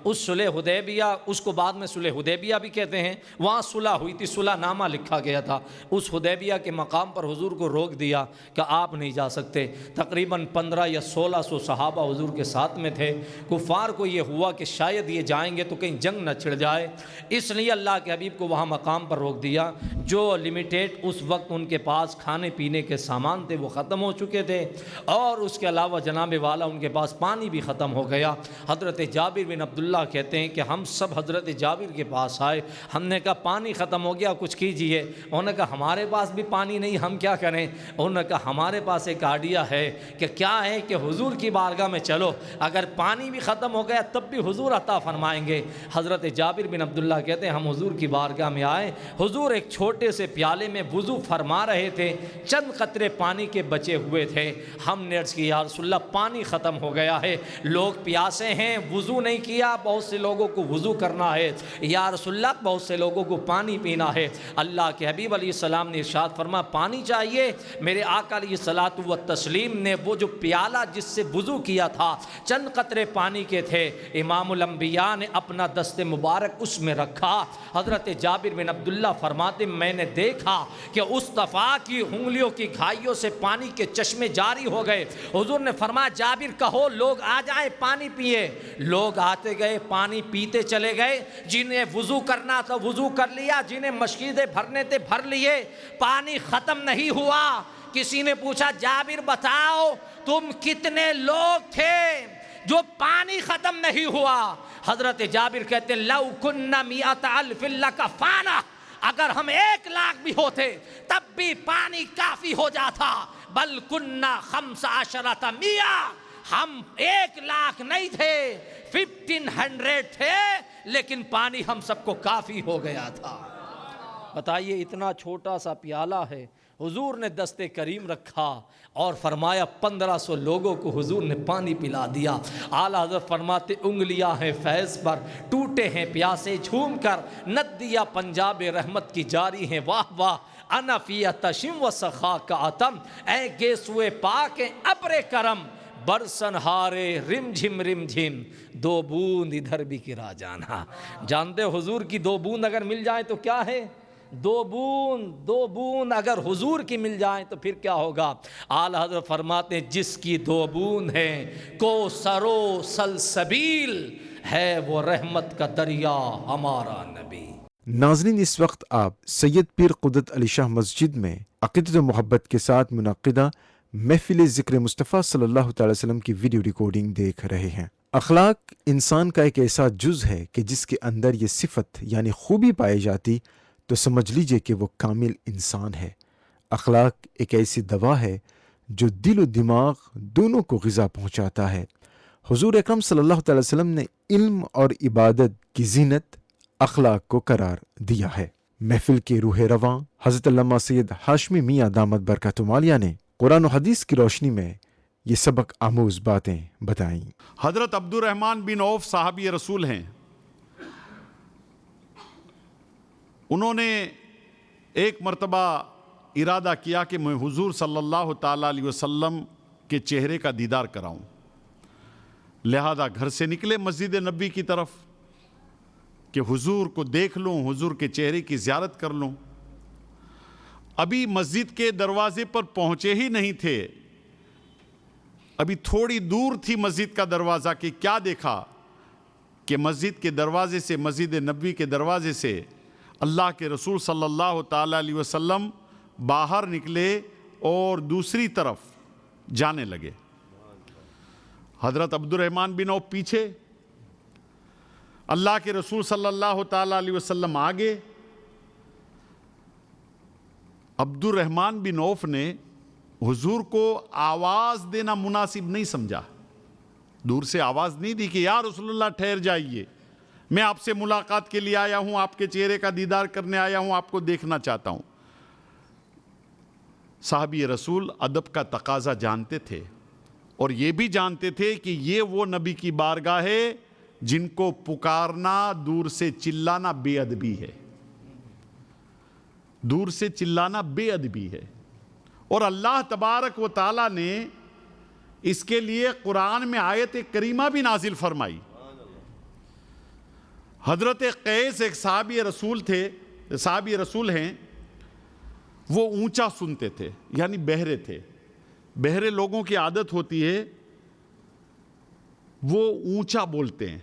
اس صلح حدیبیہ، اس کو بعد میں صلح حدیبیہ بھی کہتے ہیں، وہاں صلح ہوئی تھی، صلح نامہ لکھا گیا تھا. اس حدیبیہ کے مقام پر حضور کو روک دیا کہ آپ نہیں جا سکتے. تقریباً 1500 یا 1600 صحابہ حضور کے ساتھ میں تھے. کفار کو یہ ہوا کہ شاید یہ جائیں گے تو کہیں جنگ نہ چھڑ جائے، اس لیے اللہ کے حبیب کو وہاں مقام پر روک دیا. جو لمیٹیڈ اس وقت ان کے پاس کھانے پینے کے سامان تھے وہ ختم ہو چکے تھے، اور اس کے علاوہ جناب والا ان کے پاس پانی بھی ختم ہو گیا. حضرت جابر بن عبداللہ کہتے ہیں کہ ہم سب حضرت جابر کے پاس آئے. ہم نے کہا پانی ختم ہو گیا، کچھ کیجئے. انہوں نے کہا ہمارے پاس بھی پانی نہیں، ہم کیا کریں؟ انہوں نے کہا ہمارے پاس ایک آئیڈیا ہے کہ کیا ہے کہ حضور کی بارگاہ میں چلو، اگر پانی بھی ختم ہو گیا تب بھی حضور عطا فرمائیں گے. حضرت جابر بن عبداللہ کہتے ہیں ہم حضور کی بارگاہ میں آئے. حضور ایک چھوٹے سے پیالے میں وضو فرما رہے تھے، چند قطرے پانی کے بچے ہوئے تھے. ہم نے عرض کی یا رسول اللہ پانی ختم ہو گیا ہے، لوگ پیاسے ہیں، وضو نہیں کیا، بہت سے لوگوں کو وضو کرنا ہے. یا رسول اللہ بہت سے لوگوں کو پانی پینا ہے. اللہ کے حبیب علیہ السلام نے ارشاد فرما پانی چاہیے؟ میرے آقا علیہ الصلوۃ والتسلیم نے وہ جو پیالہ جس سے وضو کیا تھا، چند قطرے پانی کے تھے، امام الانبیاء نے اپنا دست مبارک اس میں رکھا. حضرت جابر بن عبداللہ فرماتے میں نے دیکھا کہ مصطفیٰ کی انگلیوں کی گھائیوں سے پانی کے چشمے جاری ہو گئے. حضور نے فرمایا جابر کہو لوگ آ جائیں پانی پیئے. لوگ آتے گئے، پانی پیتے چلے گئے. جنہیں وضو کرنا تھا وضو کر لیا، جنہیں مشکیزیں بھرنے تھے بھر لیے. پانی ختم نہیں ہوا. کسی نے پوچھا جابر بتاؤ تم کتنے لوگ تھے جو پانی ختم نہیں ہوا؟ حضرت جابر کہتے لو کن مئۃ الف لکفانا، اگر ہم 1,00,000 بھی ہوتے تب بھی پانی کافی ہو جاتا. بل کننا 15 مئہ، ہم 1,00,000 نہیں تھے، 1500 تھے، لیکن پانی ہم سب کو کافی ہو گیا تھا. بتائیے اتنا چھوٹا سا پیالہ ہے، حضور نے دست کریم رکھا اور فرمایا 1500 لوگوں کو حضور نے پانی پلا دیا. اعلیٰ حضرت فرماتے انگلیاں ہیں فیض پر، ٹوٹے ہیں پیاسے جھوم کر، ندیاں پنجاب رحمت کی جاری ہیں واہ واہ. انا فی تشم و سخا کا عتم، اے گیسوئے پاک ابر کرم، برسن ہارے رم جھم دو بوند ادھر بھی گرا جانا. جانتے حضور کی 2 بوند اگر مل جائیں تو کیا ہے؟ 2 بوند اگر حضور کی مل جائیں تو پھر کیا ہوگا؟ اعلیٰ حضرت فرماتے ہیں جس کی 2 بوند ہیں کو سرو سلسبیل، ہے وہ رحمت کا دریا ہمارا نبی۔ ناظرین، اس وقت آپ سید پیر قدرت علی شاہ مسجد میں عقیدت و محبت کے ساتھ منعقدہ محفل ذکر مصطفیٰ صلی اللہ تعالی وسلم کی ویڈیو ریکارڈنگ دیکھ رہے ہیں۔ اخلاق انسان کا ایک ایسا جز ہے کہ جس کے اندر یہ صفت یعنی خوبی پائی جاتی تو سمجھ لیجئے کہ وہ کامل انسان ہے۔ اخلاق ایک ایسی دوا ہے جو دل و دماغ دونوں کو غذا پہنچاتا ہے۔ حضور اکرم صلی اللہ تعالی وسلم نے علم اور عبادت کی زینت اخلاق کو قرار دیا ہے۔ محفل کے روح رواں حضرت علامہ سید ہاشمی میاں دامت برکاتہم عالیہ نے قرآن و حدیث کی روشنی میں یہ سبق آموز باتیں بتائیں۔ حضرت عبد الرحمن بن عوف صحابی رسول ہیں۔ انہوں نے ایک مرتبہ ارادہ کیا کہ میں حضور صلی اللہ تعالیٰ علیہ وسلم کے چہرے کا دیدار کراؤں، لہذا گھر سے نکلے مسجد نبی کی طرف کہ حضور کو دیکھ لوں، حضور کے چہرے کی زیارت کر لوں۔ ابھی مسجد کے دروازے پر پہنچے ہی نہیں تھے، ابھی تھوڑی دور تھی مسجد کا دروازہ کہ کیا دیکھا کہ مسجد کے دروازے سے، مسجد نبوی کے دروازے سے اللہ کے رسول صلی اللہ تعالیٰ علیہ وسلم باہر نکلے اور دوسری طرف جانے لگے۔ حضرت عبد الرحمن بن عوف پیچھے، اللہ کے رسول صلی اللہ تعالیٰ علیہ وسلم آگے۔ عبد الرحمن بن عوف نے حضور کو آواز دینا مناسب نہیں سمجھا، دور سے آواز نہیں دی کہ یا رسول اللہ ٹھہر جائیے، میں آپ سے ملاقات کے لیے آیا ہوں، آپ کے چہرے کا دیدار کرنے آیا ہوں، آپ کو دیکھنا چاہتا ہوں۔ صحابی رسول ادب کا تقاضا جانتے تھے اور یہ بھی جانتے تھے کہ یہ وہ نبی کی بارگاہ ہے جن کو پکارنا، دور سے چلانا بے ادبی ہے، دور سے چلانا بے ادبی ہے۔ اور اللہ تبارک و تعالیٰ نے اس کے لیے قرآن میں آیت کریمہ بھی نازل فرمائی۔ حضرت قیس ایک صحابی رسول تھے، صحابی رسول ہیں، وہ اونچا سنتے تھے، یعنی بہرے تھے۔ بہرے لوگوں کی عادت ہوتی ہے وہ اونچا بولتے ہیں،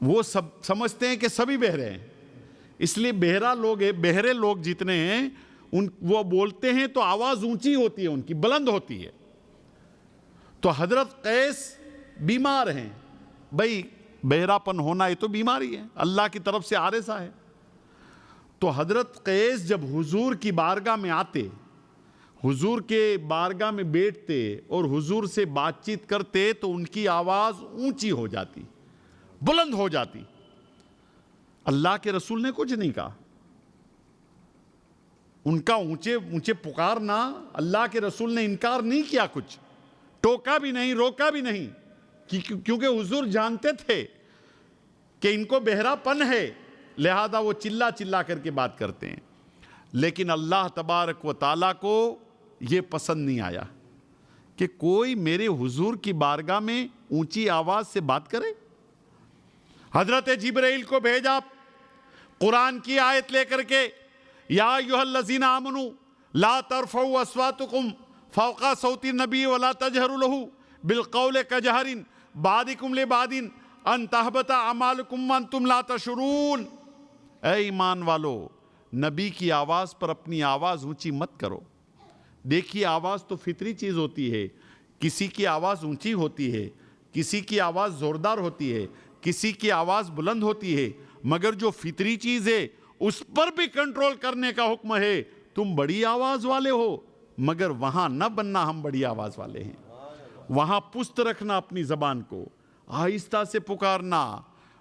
وہ سب سمجھتے ہیں کہ سبھی بہرے ہیں، اس لیے بہرے لوگ جتنے ہیں وہ بولتے ہیں تو آواز اونچی ہوتی ہے، ان کی بلند ہوتی ہے۔ تو حضرت قیس بیمار ہیں، بھئی بہراپن ہونا یہ تو بیماری ہے، اللہ کی طرف سے عارضہ ہے۔ تو حضرت قیس جب حضور کی بارگاہ میں آتے، حضور کے بارگاہ میں بیٹھتے اور حضور سے بات چیت کرتے تو ان کی آواز اونچی ہو جاتی، بلند ہو جاتی۔ اللہ کے رسول نے کچھ نہیں کہا، ان کا اونچے پکارنا، اللہ کے رسول نے انکار نہیں کیا، کچھ ٹوکا بھی نہیں، روکا بھی نہیں، کیونکہ حضور جانتے تھے کہ ان کو بہرا پن ہے، لہذا وہ چلا کر کے بات کرتے ہیں۔ لیکن اللہ تبارک و تعالیٰ کو یہ پسند نہیں آیا کہ کوئی میرے حضور کی بارگاہ میں اونچی آواز سے بات کرے۔ حضرت جبرائیل کو بھیجا قرآن کی آیت لے کر کے، یا ایھا الذین آمنوا لا ترفعوا اصواتکم فوق صوت النبی ولا تجہروا لہ بالقول کجہر بعضکم لبعض ان تحبط اعمالکم وانتم لا تشعرون۔ اے ایمان والو، نبی کی آواز پر اپنی آواز اونچی مت کرو۔ دیکھیے آواز تو فطری چیز ہوتی ہے، کسی کی آواز اونچی ہوتی ہے، کسی کی آواز زوردار ہوتی ہے، کسی کی آواز بلند ہوتی ہے، مگر جو فطری چیز ہے اس پر بھی کنٹرول کرنے کا حکم ہے۔ تم بڑی آواز والے ہو، مگر وہاں نہ بننا ہم بڑی آواز والے ہیں، وہاں پست رکھنا اپنی زبان کو، آہستہ سے پکارنا،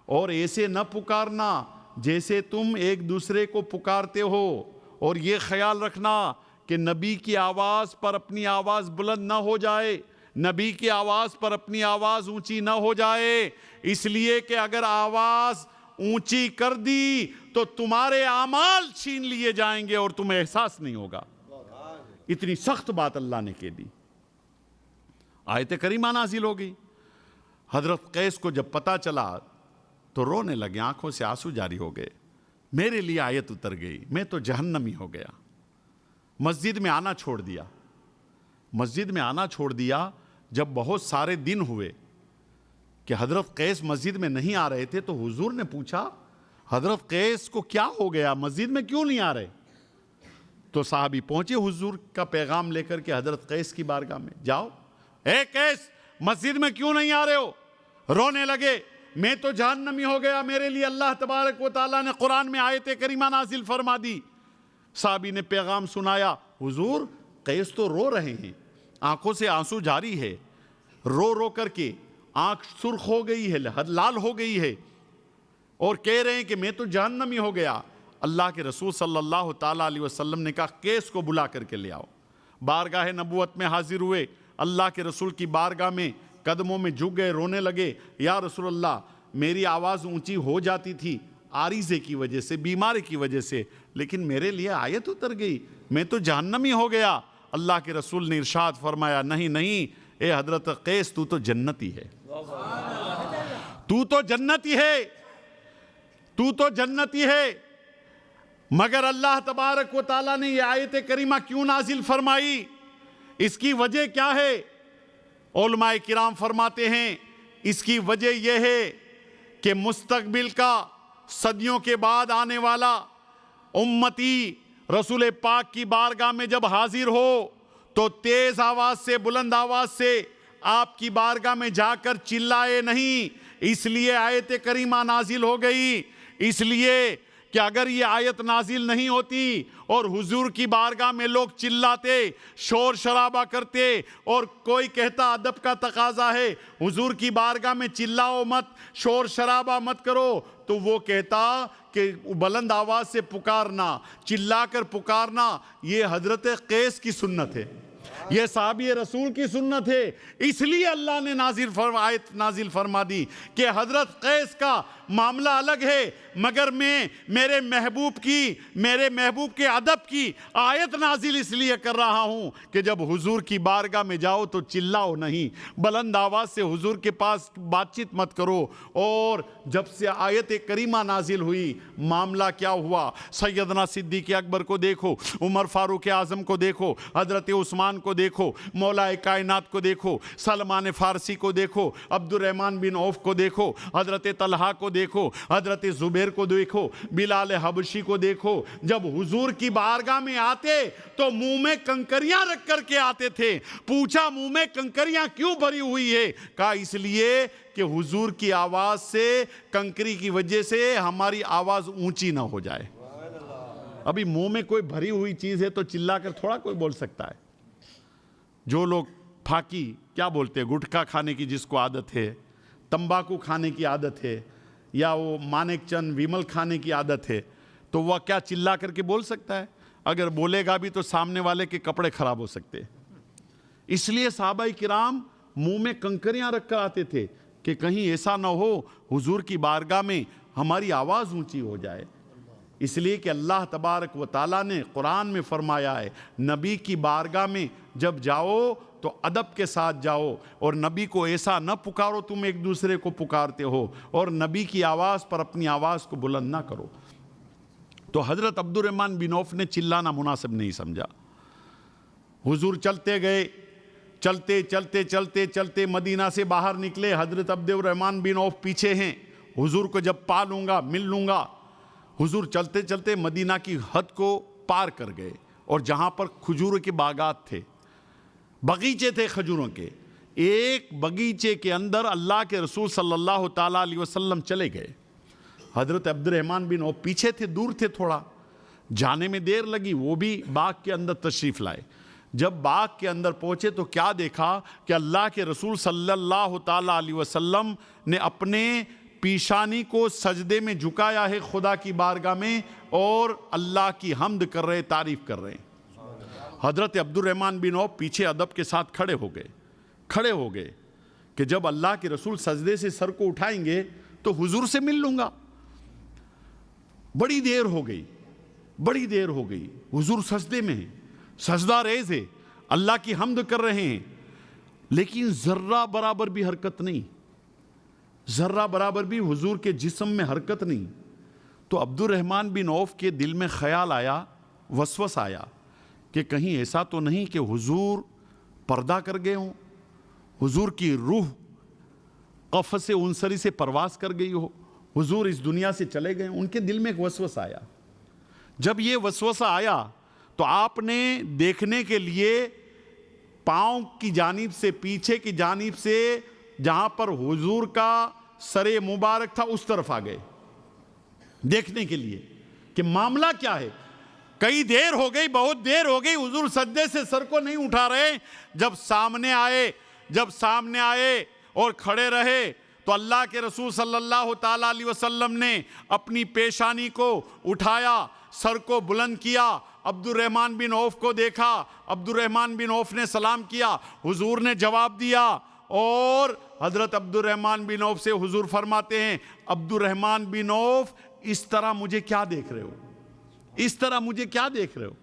اور ایسے نہ پکارنا جیسے تم ایک دوسرے کو پکارتے ہو۔ اور یہ خیال رکھنا کہ نبی کی آواز پر اپنی آواز بلند نہ ہو جائے، نبی کی آواز پر اپنی آواز اونچی نہ ہو جائے، اس لیے کہ اگر آواز اونچی کر دی تو تمہارے اعمال چھین لیے جائیں گے اور تمہیں احساس نہیں ہوگا۔ اتنی سخت بات اللہ نے کہہ دی، آیت کریمہ نازل ہو گئی۔ حضرت قیس کو جب پتہ چلا تو رونے لگے، آنکھوں سے آنسو جاری ہو گئے، میرے لیے آیت اتر گئی، میں تو جہنمی ہو گیا۔ مسجد میں آنا چھوڑ دیا، مسجد میں آنا چھوڑ دیا۔ جب بہت سارے دن ہوئے کہ حضرت قیس مسجد میں نہیں آ رہے تھے تو حضور نے پوچھا حضرت قیس کو کیا ہو گیا, مسجد میں کیوں نہیں آ رہے؟ تو صحابی پہنچے حضور کا پیغام لے کر کے حضرت قیس کی بارگاہ میں, جاؤ اے قیس مسجد میں کیوں نہیں آ رہے ہو؟ رونے لگے, میں تو جہنمی ہو گیا, میرے لیے اللہ تبارک و تعالیٰ نے قرآن میں آیت کریمہ نازل فرما دی. صحابی نے پیغام سنایا, حضور قیس تو رو رہے ہیں, آنکھوں سے آنسو جاری ہے, رو رو کر کے آنکھ سرخ ہو گئی ہے, لال ہو گئی ہے, اور کہہ رہے ہیں کہ میں تو جہنمی ہو گیا. اللہ کے رسول صلی اللہ تعالیٰ علیہ وسلم نے کہا قیس کو بلا کر کے لے آؤ. بارگاہ نبوت میں حاضر ہوئے, اللہ کے رسول کی بارگاہ میں قدموں میں جھک گئے, رونے لگے, یا رسول اللہ میری آواز اونچی ہو جاتی تھی عارضے کی وجہ سے, بیماری کی وجہ سے, لیکن میرے لیے آیت اتر گئی, میں تو جہنمی ہو گیا. اللہ کے رسول نے ارشاد فرمایا, نہیں نہیں اے حضرت قیس تو جنتی ہے, تو تو جنتی ہے, تو تو جنتی ہے. مگر اللہ تبارک و تعالیٰ نے یہ آیت کریمہ کیوں نازل فرمائی, اس کی وجہ کیا ہے؟ علماء کرام فرماتے ہیں اس کی وجہ یہ ہے کہ مستقبل کا صدیوں کے بعد آنے والا امتی رسول پاک کی بارگاہ میں جب حاضر ہو تو تیز آواز سے, بلند آواز سے آپ کی بارگاہ میں جا کر چلائے نہیں, اس لیے آیت کریمہ نازل ہو گئی. اس لیے کہ اگر یہ آیت نازل نہیں ہوتی اور حضور کی بارگاہ میں لوگ چلاتے, شور شرابہ کرتے, اور کوئی کہتا ادب کا تقاضا ہے حضور کی بارگاہ میں چلاؤ مت, شور شرابہ مت کرو, تو وہ کہتا کہ بلند آواز سے پکارنا, چلا کر پکارنا یہ حضرت قیس کی سنت ہے, یہ صحابی رسول کی سنت ہے. اس لیے اللہ نے آیت نازل فرما دی کہ حضرت قیس کا معاملہ الگ ہے, مگر میں میرے محبوب کے ادب کی آیت نازل اس لیے کر رہا ہوں کہ جب حضور کی بارگاہ میں جاؤ تو چلاؤ نہیں, بلند آواز سے حضور کے پاس بات چیت مت کرو. اور جب سے آیت کریمہ نازل ہوئی معاملہ کیا ہوا, سیدنا صدیق اکبر کو دیکھو, عمر فاروق اعظم کو دیکھو, حضرت عثمان کو دیکھو, مولا کائنات کو دیکھو, سلمان فارسی کو دیکھو, عبد الرحمن بن عوف کو دیکھو, حضرت طلحہ کو دیکھو, حضرت زبیر کو دیکھو, بلال حبشی کو دیکھو. جب حضور کی بارگاہ میں آتے تو منہ میں کنکریاں رکھ کر کے آتے تھے. پوچھا منہ میں کنکریاں کیوں بھری ہوئی ہے؟ کہا اس لیے کہ حضور کی آواز سے, کنکری کی وجہ سے ہماری آواز اونچی نہ ہو جائے. ابھی منہ میں کوئی بھری ہوئی چیز ہے تو چلا کر تھوڑا کوئی بول سکتا ہے. جو لوگ پھاکی کیا بولتے ہیں, گٹکا کھانے کی جس کو عادت ہے, تمباکو کھانے کی عادت ہے, یا وہ مانک چند ویمل کھانے کی عادت ہے, تو وہ کیا چلا کر کے بول سکتا ہے؟ اگر بولے گا بھی تو سامنے والے کے کپڑے خراب ہو سکتے. اس لیے صحابہ کرام منہ میں کنکریاں رکھ کر آتے تھے کہ کہیں ایسا نہ ہو حضور کی بارگاہ میں ہماری آواز اونچی ہو جائے. اس لیے کہ اللہ تبارک و تعالیٰ نے قرآن میں فرمایا ہے نبی کی بارگاہ میں جب جاؤ تو ادب کے ساتھ جاؤ, اور نبی کو ایسا نہ پکارو تم ایک دوسرے کو پکارتے ہو, اور نبی کی آواز پر اپنی آواز کو بلند نہ کرو. تو حضرت عبد الرحمن بن عوف نے چلانا مناسب نہیں سمجھا. حضور چلتے گئے, چلتے چلتے چلتے چلتے مدینہ سے باہر نکلے. حضرت عبد الرحمن بن عوف پیچھے ہیں, حضور کو جب پا لوں گا, مل لوں گا. حضور چلتے چلتے مدینہ کی حد کو پار کر گئے, اور جہاں پر کھجوروں کے باغات تھے, بغیچے تھے کھجوروں کے, ایک بغیچے کے اندر اللہ کے رسول صلی اللہ تعالیٰ علیہ وسلم چلے گئے. حضرت عبد الرحمن بن عوف پیچھے تھے, دور تھے, تھوڑا جانے میں دیر لگی, وہ بھی باغ کے اندر تشریف لائے. جب باغ کے اندر پہنچے تو کیا دیکھا کہ اللہ کے رسول صلی اللہ تعالیٰ علیہ وسلم نے اپنے پیشانی کو سجدے میں جھکایا ہے خدا کی بارگاہ میں, اور اللہ کی حمد کر رہے, تعریف کر رہے. حضرت عبد الرحمن بن عوف پیچھے ادب کے ساتھ کھڑے ہو گئے کہ جب اللہ کے رسول سجدے سے سر کو اٹھائیں گے تو حضور سے مل لوں گا. بڑی دیر ہو گئی, حضور سجدے میں ہیں, سجدہ ریز ہے, اللہ کی حمد کر رہے ہیں, لیکن ذرہ برابر بھی حرکت نہیں, ذرہ برابر بھی حضور کے جسم میں حرکت نہیں. تو عبد الرحمن بن عوف کے دل میں خیال آیا, وسوس آیا کہ کہیں ایسا تو نہیں کہ حضور پردہ کر گئے ہوں, حضور کی روح قفس انصری سے پرواز کر گئی ہو، حضور اس دنیا سے چلے گئے، ان کے دل میں ایک وسوسہ آیا۔ جب یہ وسوسہ آیا تو آپ نے دیکھنے کے لیے پاؤں کی جانب سے، پیچھے کی جانب سے جہاں پر حضور کا سر مبارک تھا اس طرف آ گئے دیکھنے کے لیے کہ معاملہ کیا ہے۔ کئی دیر ہو گئی، بہت دیر ہو گئی، حضور سجدے سے سر کو نہیں اٹھا رہے۔ جب سامنے آئے اور کھڑے رہے تو اللہ کے رسول صلی اللہ تعالیٰ علیہ وسلم نے اپنی پیشانی کو اٹھایا، سر کو بلند کیا، عبد الرحمن بن عوف کو دیکھا، عبد الرحمن بن عوف نے سلام کیا، حضور نے جواب دیا، اور حضرت عبد الرحمن بن عوف سے حضور فرماتے ہیں، عبد الرحمن بن عوف اس طرح مجھے کیا دیکھ رہے ہو؟ اس طرح مجھے کیا دیکھ رہے ہو؟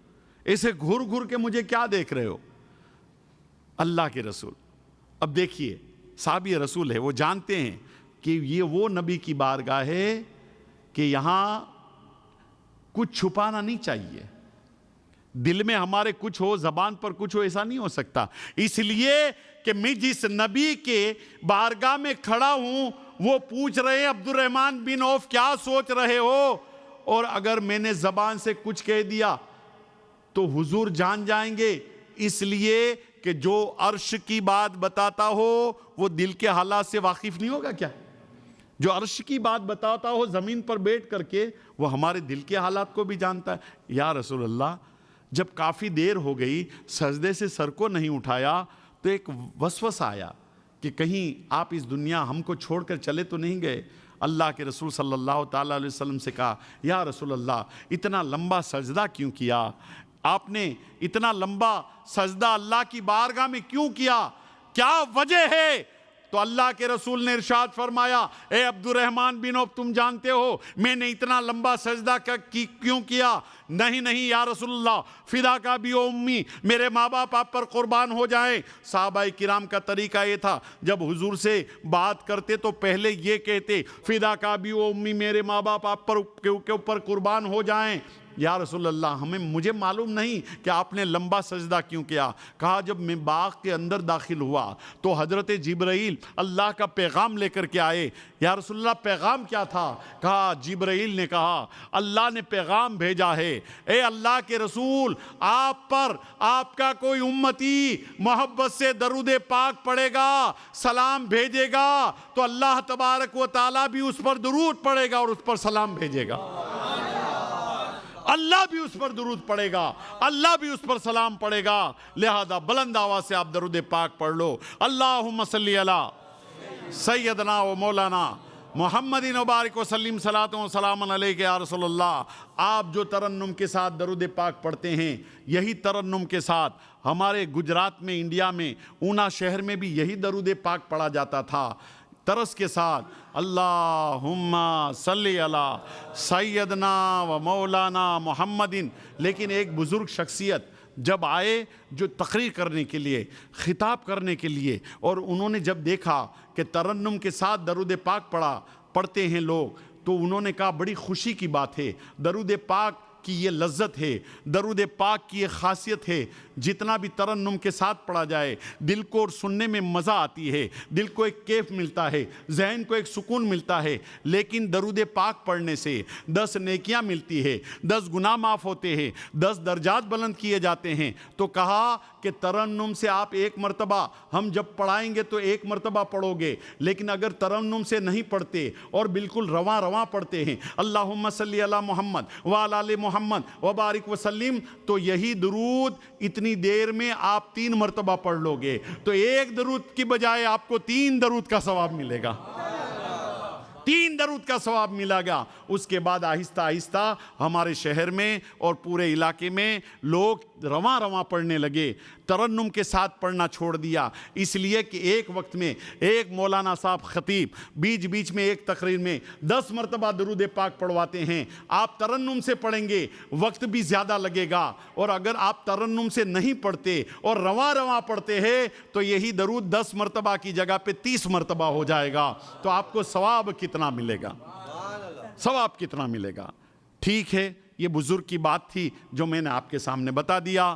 ایسے گھر گھر کے مجھے کیا دیکھ رہے ہو؟ اللہ کے رسول، اب دیکھیے صحابی رسول ہے، وہ جانتے ہیں کہ یہ وہ نبی کی بارگاہ ہے کہ یہاں کچھ چھپانا نہیں چاہیے، دل میں ہمارے کچھ ہو، زبان پر کچھ ہو، ایسا نہیں ہو سکتا۔ اس لیے کہ میں جس نبی کے بارگاہ میں کھڑا ہوں وہ پوچھ رہے ہیں عبد الرحمن بن عوف کیا سوچ رہے ہو، اور اگر میں نے زبان سے کچھ کہہ دیا تو حضور جان جائیں گے، اس لیے کہ جو عرش کی بات بتاتا ہو وہ دل کے حالات سے واقف نہیں ہوگا کیا؟ جو عرش کی بات بتاتا ہو زمین پر بیٹھ کر کے وہ ہمارے دل کے حالات کو بھی جانتا ہے۔ یا رسول اللہ، جب کافی دیر ہو گئی سجدے سے سر کو نہیں اٹھایا تو ایک وسوسہ آیا کہ کہیں آپ اس دنیا ہم کو چھوڑ کر چلے تو نہیں گئے۔ اللہ کے رسول صلی اللہ تعالیٰ علیہ وسلم سے کہا، یا رسول اللہ اتنا لمبا سجدہ کیوں کیا؟ آپ نے اتنا لمبا سجدہ اللہ کی بارگاہ میں کیوں کیا؟ کیا وجہ ہے؟ تو اللہ کے رسول نے ارشاد فرمایا، اے عبد الرحمن بن عوف، تم جانتے ہو میں نے اتنا لمبا سجدہ کیوں کیا؟ نہیں یا رسول اللہ، فدا کا بھی امی، میرے ماں باپ آپ پر قربان ہو جائیں۔ صحابہ کرام کا طریقہ یہ تھا، جب حضور سے بات کرتے تو پہلے یہ کہتے، فدا کا بھی امی، میرے ماں باپ آپ پر کے اوپر قربان ہو جائیں۔ یا رسول اللہ، مجھے معلوم نہیں کہ آپ نے لمبا سجدہ کیوں کیا۔ کہا جب میں باغ کے اندر داخل ہوا تو حضرت جبرائیل اللہ کا پیغام لے کر کے آئے۔ یا رسول اللہ پیغام کیا تھا؟ کہا جبرائیل نے کہا اللہ نے پیغام بھیجا ہے، اے اللہ کے رسول، آپ پر آپ کا کوئی امتی محبت سے درود پاک پڑھے گا، سلام بھیجے گا تو اللہ تبارک و تعالیٰ بھی اس پر درود پڑھے گا اور اس پر سلام بھیجے گا۔ اللہ بھی اس پر درود پڑھے گا، اللہ بھی اس پر سلام پڑھے گا، لہذا بلند آواز سے آپ درود پاک پڑھ لو۔ اللہم صلی علی سیدنا و مولانا محمد مبارک وسلم صلاۃ و سلام علیک یا رسول اللہ۔ آپ جو ترنم کے ساتھ درود پاک پڑھتے ہیں، یہی ترنم کے ساتھ ہمارے گجرات میں، انڈیا میں، اونا شہر میں بھی یہی درود پاک پڑھا جاتا تھا، طرز کے ساتھ، اللہم صلی علی سیدنا و مولانا محمد۔ لیکن ایک بزرگ شخصیت جب آئے جو تقریر کرنے کے لیے، خطاب کرنے کے لیے، اور انہوں نے جب دیکھا کہ ترنم کے ساتھ درود پاک پڑھتے ہیں لوگ، تو انہوں نے کہا بڑی خوشی کی بات ہے، درود پاک کی یہ لذت ہے، درود پاک کی یہ خاصیت ہے، جتنا بھی ترنم کے ساتھ پڑھا جائے دل کو اور سننے میں مزہ آتی ہے، دل کو ایک کیف ملتا ہے، ذہن کو ایک سکون ملتا ہے، لیکن درود پاک پڑھنے سے 10 نیکیاں ملتی ہے، 10 گناہ معاف ہوتے ہیں، 10 درجات بلند کیے جاتے ہیں۔ تو کہا کہ ترنم سے آپ ایک مرتبہ، ہم جب پڑھائیں گے تو ایک مرتبہ پڑھو گے، لیکن اگر ترنم سے نہیں پڑھتے اور بالکل رواں پڑھتے ہیں، اللہم صلی علی محمد وعلی آل محمد وبارک وسلم، تو یہی درود اتنی دیر میں آپ 3 مرتبہ پڑھ لو گے، تو ایک درود کی بجائے آپ کو 3 درود کا ثواب ملے گا، 3 درود کا ثواب ملا گا۔ اس کے بعد آہستہ آہستہ ہمارے شہر میں اور پورے علاقے میں لوگ رواں پڑھنے لگے، ترنم کے ساتھ پڑھنا چھوڑ دیا، اس لیے کہ ایک وقت میں ایک مولانا صاحب خطیب بیچ میں ایک تقریر میں 10 مرتبہ درود پاک پڑھواتے ہیں۔ آپ ترنم سے پڑھیں گے وقت بھی زیادہ لگے گا، اور اگر آپ ترنم سے نہیں پڑھتے اور رواں پڑھتے ہیں تو یہی درود 10 مرتبہ کی جگہ پہ 30 مرتبہ ہو جائے گا، تو آپ کو ثواب کتنا ملے گا؟ ثواب کتنا ملے گا؟ ٹھیک ہے، یہ بزرگ کی بات تھی جو میں نے آپ کے سامنے بتا دیا۔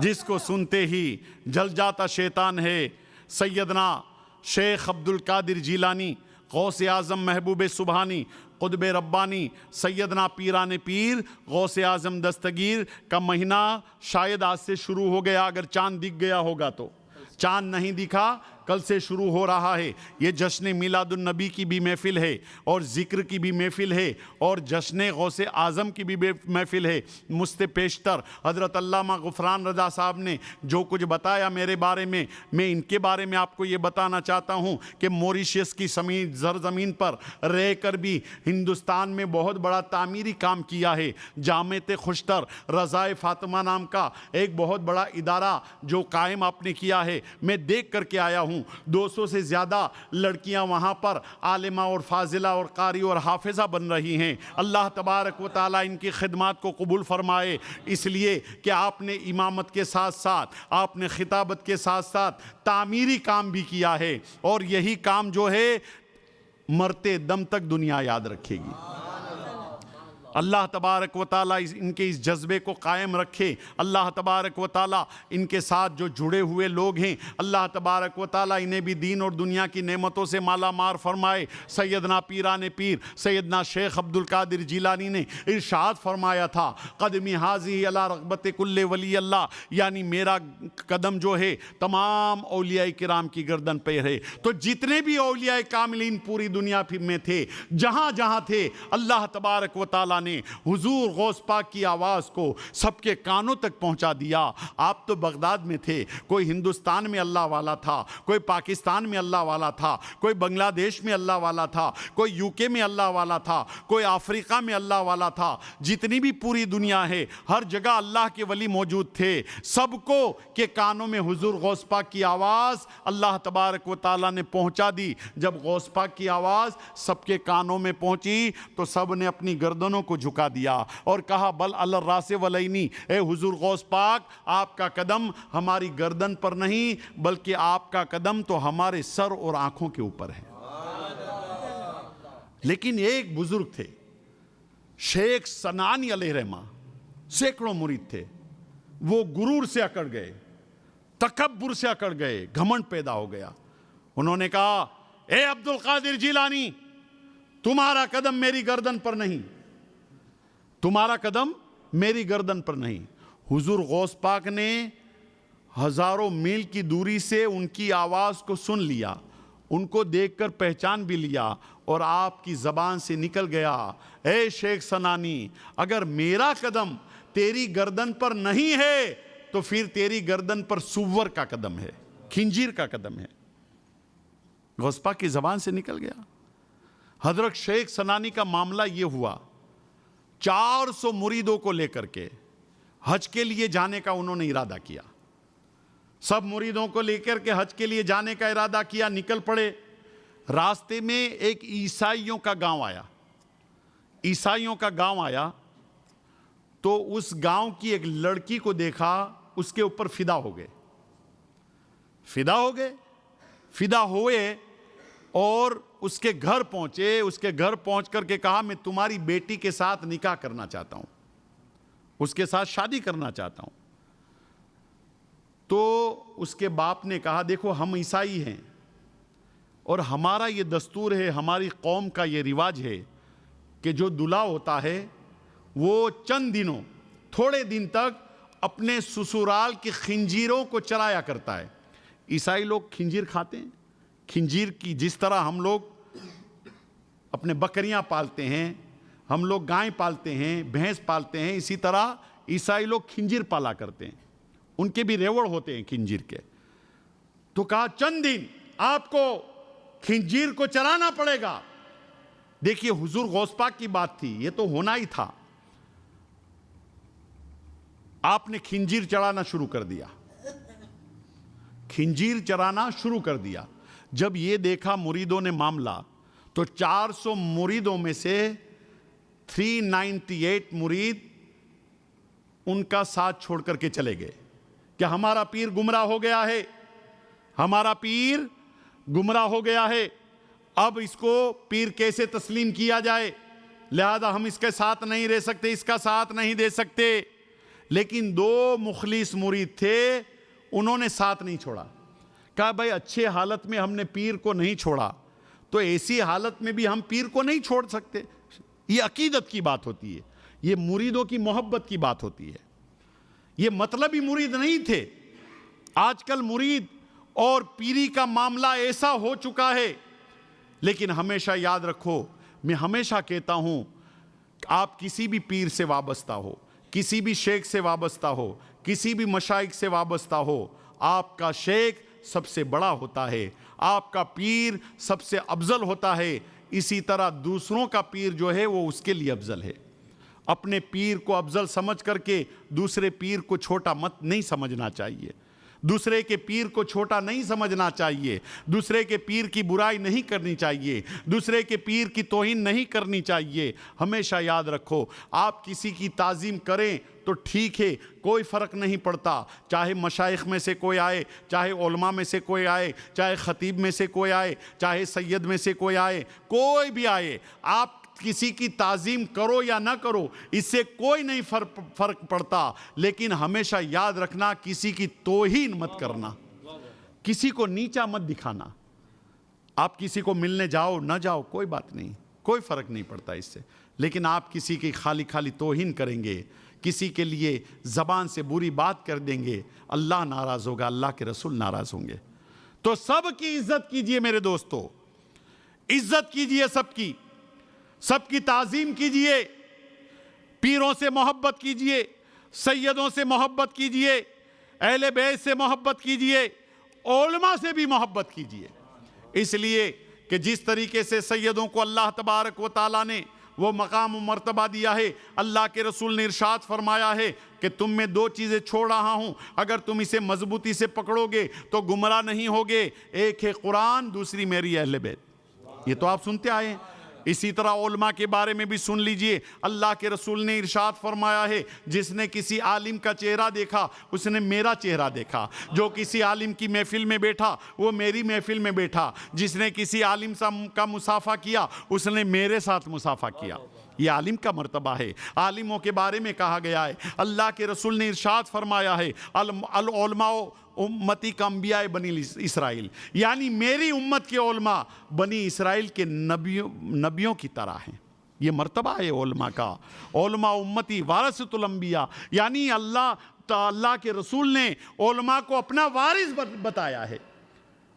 جس کو سنتے ہی جل جاتا شیطان ہے۔ سیدنا شیخ عبد القادر جیلانی، غوث اعظم محبوب سبحانی، قطب ربانی، سیدنا پیران پیر غوث اعظم دستگیر کا مہینہ شاید آج سے شروع ہو گیا، اگر چاند دکھ گیا ہوگا تو۔ چاند نہیں دکھا، کل سے شروع ہو رہا ہے۔ یہ جشن میلاد النبی کی بھی محفل ہے، اور ذکر کی بھی محفل ہے، اور جشن غوث اعظم کی بھی محفل ہے۔ مست پیشتر حضرت علامہ غفران رضا صاحب نے جو کچھ بتایا میرے بارے میں ان کے بارے میں آپ کو یہ بتانا چاہتا ہوں کہ موریشیس کی زرزمین پر رہ کر بھی ہندوستان میں بہت بڑا تعمیری کام کیا ہے۔ جامعت خوشتر رضائے فاطمہ نام کا ایک بہت بڑا ادارہ جو قائم آپ نے کیا ہے، میں دیکھ کر کے آیا ہوں۔ 200 سے زیادہ لڑکیاں وہاں پر عالمہ اور فاضلہ اور قاری اور حافظہ بن رہی ہیں۔ اللہ تبارک و تعالیٰ ان کی خدمات کو قبول فرمائے، اس لیے کہ آپ نے امامت کے ساتھ ساتھ، آپ نے خطابت کے ساتھ ساتھ تعمیری کام بھی کیا ہے، اور یہی کام جو ہے مرتے دم تک دنیا یاد رکھے گی۔ اللہ تبارک و تعالیٰ ان کے اس جذبے کو قائم رکھے۔ اللہ تبارک و تعالیٰ ان کے ساتھ جو جڑے ہوئے لوگ ہیں، اللہ تبارک و تعالیٰ انہیں بھی دین اور دنیا کی نعمتوں سے مالا مال فرمائے۔ سیدنا پیران پیر سیدنا شیخ عبد القادر جیلانی نے ارشاد فرمایا تھا، قدمی حاضی علی رغبت کل ولی اللہ، یعنی میرا قدم جو ہے تمام اولیاء کرام کی گردن پہ ہے۔ تو جتنے بھی اولیاء کاملین پوری دنیا میں تھے، جہاں جہاں تھے، اللہ تبارک و تعالیٰ نے حضور غوث پاک کی آواز کو سب کے کانوں تک پہنچا دیا۔ آپ تو بغداد میں تھے، کوئی ہندوستان میں اللہ والا تھا، کوئی پاکستان میں اللہ والا تھا، کوئی بنگلہ دیش میں اللہ والا تھا، کوئی UK میں اللہ والا تھا، کوئی افریقہ میں اللہ والا تھا۔ جتنی بھی پوری دنیا ہے، ہر جگہ اللہ کے ولی موجود تھے۔ سب کو کے کانوں میں حضور غوث پاک کی آواز اللہ تبارک و تعالیٰ نے پہنچا دی۔ جب غوث پاک کی آواز سب کے کانوں میں پہنچی تو سب نے اپنی گردنوں کو جھکا دیا اور کہا، بل الراس ولینی، اے حضور غوث پاک، آپ کا قدم ہماری گردن پر نہیں بلکہ آپ کا قدم تو ہمارے سر اور آنکھوں کے اوپر ہے۔ لیکن ایک بزرگ تھے، شیخ سنانی علیہ رحمہ، سینکڑوں مرید تھے، وہ غرور سے اکڑ گئے، تکبر سے اکڑ گئے، گھمنڈ پیدا ہو گیا۔ انہوں نے کہا، اے عبد القادر جیلانی، تمہارا قدم میری گردن پر نہیں، تمہارا قدم میری گردن پر نہیں۔ حضور غوث پاک نے ہزاروں میل کی دوری سے ان کی آواز کو سن لیا، ان کو دیکھ کر پہچان بھی لیا، اور آپ کی زبان سے نکل گیا، اے شیخ سنانی، اگر میرا قدم تیری گردن پر نہیں ہے تو پھر تیری گردن پر سور کا قدم ہے، خنجیر کا قدم ہے۔ غوث پاک کی زبان سے نکل گیا۔ حضرت شیخ سنانی کا معاملہ یہ ہوا، 400 مریدوں کو لے کر کے حج کے لیے جانے کا انہوں نے ارادہ کیا۔ سب مریدوں کو لے کر کے حج کے لیے جانے کا ارادہ کیا، نکل پڑے۔ راستے میں ایک عیسائیوں کا گاؤں آیا، عیسائیوں کا گاؤں آیا تو اس گاؤں کی ایک لڑکی کو دیکھا، اس کے اوپر فدا ہو گئے، فدا ہوئے اور اس کے گھر پہنچے۔ اس کے گھر پہنچ کر کے کہا، میں تمہاری بیٹی کے ساتھ نکاح کرنا چاہتا ہوں، اس کے ساتھ شادی کرنا چاہتا ہوں۔ تو اس کے باپ نے کہا، دیکھو ہم عیسائی ہیں اور ہمارا یہ دستور ہے، ہماری قوم کا یہ رواج ہے کہ جو دلہا ہوتا ہے وہ چند دنوں، تھوڑے دن تک اپنے سسرال کی خنجیروں کو چرایا کرتا ہے۔ عیسائی لوگ خنجیر کھاتے ہیں، خنجیر کی جس طرح ہم لوگ اپنے بکریاں پالتے ہیں، ہم لوگ گائیں پالتے ہیں، بھینس پالتے ہیں، اسی طرح عیسائی لوگ خنجیر پالا کرتے ہیں، ان کے بھی ریوڑ ہوتے ہیں خنجیر کے۔ تو کہا چند دن آپ کو خنجیر کو چرانا پڑے گا۔ دیکھیے حضور غوث پاک کی بات تھی، یہ تو ہونا ہی تھا۔ آپ نے خنجیر چرانا شروع کر دیا، خنجیر چرانا شروع کر دیا۔ جب یہ دیکھا مریدوں نے معاملہ تو 400 مریدوں میں سے 398 مرید ان کا ساتھ چھوڑ کر کے چلے گئے کہ ہمارا پیر گمراہ ہو گیا ہے، ہمارا پیر گمراہ ہو گیا ہے، اب اس کو پیر کیسے تسلیم کیا جائے، لہذا ہم اس کے ساتھ نہیں رہ سکتے، اس کا ساتھ نہیں دے سکتے۔ لیکن 2 مخلص مرید تھے, انہوں نے ساتھ نہیں چھوڑا. کہا بھائی اچھے حالت میں ہم نے پیر کو نہیں چھوڑا تو ایسی حالت میں بھی ہم پیر کو نہیں چھوڑ سکتے. یہ عقیدت کی بات ہوتی ہے, یہ مریدوں کی محبت کی بات ہوتی ہے. یہ مطلبی مرید نہیں تھے. آج کل مرید اور پیری کا معاملہ ایسا ہو چکا ہے. لیکن ہمیشہ یاد رکھو, میں ہمیشہ کہتا ہوں, آپ کسی بھی پیر سے وابستہ ہو, کسی بھی شیخ سے وابستہ ہو, کسی بھی مشائخ سے وابستہ ہو, آپ کا شیخ سب سے بڑا ہوتا ہے, آپ کا پیر سب سے افضل ہوتا ہے. اسی طرح دوسروں کا پیر جو ہے وہ اس کے لیے افضل ہے. اپنے پیر کو افضل سمجھ کر کے دوسرے پیر کو چھوٹا مت نہیں سمجھنا چاہیے, دوسرے کے پیر کو چھوٹا نہیں سمجھنا چاہیے, دوسرے کے پیر کی برائی نہیں کرنی چاہیے, دوسرے کے پیر کی توہین نہیں کرنی چاہیے. ہمیشہ یاد رکھو, آپ کسی کی تعظیم کریں تو ٹھیک ہے, کوئی فرق نہیں پڑتا, چاہے مشائخ میں سے کوئی آئے, چاہے علماء میں سے کوئی آئے, چاہے خطیب میں سے کوئی آئے, چاہے سید میں سے کوئی آئے, کوئی بھی آئے, آپ کسی کی تعظیم کرو یا نہ کرو, اس سے کوئی نہیں فرق پڑتا. لیکن ہمیشہ یاد رکھنا, کسی کی توہین مت کرنا, کسی کو نیچا مت دکھانا. آپ کسی کو ملنے جاؤ نہ جاؤ کوئی بات نہیں, کوئی فرق نہیں پڑتا اس سے. لیکن آپ کسی کی خالی توہین کریں گے, کسی کے لیے زبان سے بری بات کر دیں گے, اللہ ناراض ہوگا, اللہ کے رسول ناراض ہوں گے. تو سب کی عزت کیجئے میرے دوستو, عزت کیجئے سب کی تعظیم کیجئے, پیروں سے محبت کیجئے, سیدوں سے محبت کیجئے, اہل بیت سے محبت کیجئے, علماء سے بھی محبت کیجئے. اس لیے کہ جس طریقے سے سیدوں کو اللہ تبارک و تعالیٰ نے وہ مقام و مرتبہ دیا ہے, اللہ کے رسول نے ارشاد فرمایا ہے کہ تم میں 2 چیزیں چھوڑ رہا ہوں, اگر تم اسے مضبوطی سے پکڑو گے تو گمراہ نہیں ہوگے. ایک ہے قرآن, دوسری میری اہل بیت. یہ تو آپ سنتے آئے ہیں. اسی طرح علماء کے بارے میں بھی سن لیجئے, اللہ کے رسول نے ارشاد فرمایا ہے, جس نے کسی عالم کا چہرہ دیکھا اس نے میرا چہرہ دیکھا, جو کسی عالم کی محفل میں بیٹھا وہ میری محفل میں بیٹھا, جس نے کسی عالم کا مصافحہ کیا اس نے میرے ساتھ مصافحہ کیا. یہ عالم کا مرتبہ ہے. عالموں کے بارے میں کہا گیا ہے, اللہ کے رسول نے ارشاد فرمایا ہے, العلماء امتی کا انبیاء بنی اسرائیل, یعنی میری امت کے علماء بنی اسرائیل کے نبیوں کی طرح ہیں. یہ مرتبہ ہے علماء کا. علماء امتی وارثۃ الانبیاء, یعنی اللہ کے رسول نے علماء کو اپنا وارث بتایا ہے,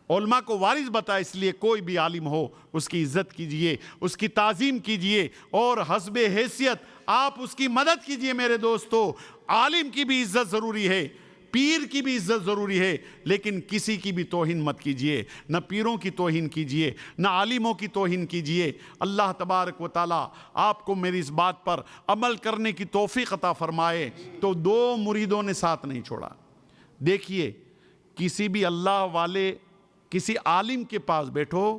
علماء کو وارث بتایا. اس لیے کوئی بھی عالم ہو اس کی عزت کیجئے, اس کی تعظیم کیجئے, اور حسب حیثیت آپ اس کی مدد کیجئے. میرے دوستو, عالم کی بھی عزت ضروری ہے, پیر کی بھی عزت ضروری ہے, لیکن کسی کی بھی توہین مت کیجئے, نہ پیروں کی توہین کیجئے, نہ عالموں کی توہین کیجئے. اللہ تبارک و تعالیٰ آپ کو میری اس بات پر عمل کرنے کی توفیق عطا فرمائے. تو 2 مریدوں نے ساتھ نہیں چھوڑا. دیکھیے, کسی بھی اللہ والے کسی عالم کے پاس بیٹھو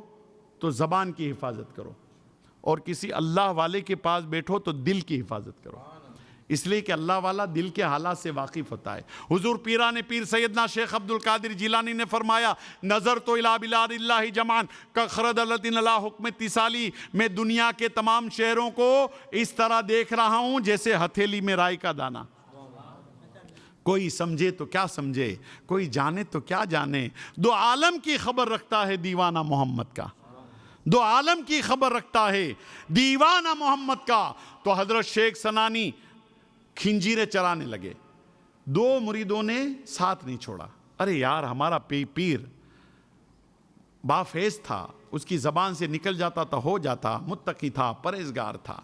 تو زبان کی حفاظت کرو, اور کسی اللہ والے کے پاس بیٹھو تو دل کی حفاظت کرو. اس لیے کہ اللہ والا دل کے حالات سے واقف ہوتا ہے. حضور پیران پیر سیدنا شیخ عبد القادر جیلانی نے فرمایا, نظر تو الی بلاد اللہ جمان کا خردلۃ الی حکم اتصالی, میں دنیا کے تمام شہروں کو اس طرح دیکھ رہا ہوں جیسے ہتھیلی میں رائی کا دانہ. کوئی سمجھے تو کیا سمجھے, کوئی جانے تو کیا جانے. 2 عالم کی خبر رکھتا ہے دیوانہ محمد کا, 2 عالم کی خبر رکھتا ہے دیوانہ محمد کا. تو حضرت شیخ سنانی کھنجیریں چرانے لگے, 2 مریدوں نے ساتھ نہیں چھوڑا. ارے یار, ہمارا پیر بافیض تھا, اس کی زبان سے نکل جاتا تھا ہو جاتا, متقی تھا, پرہیزگار تھا,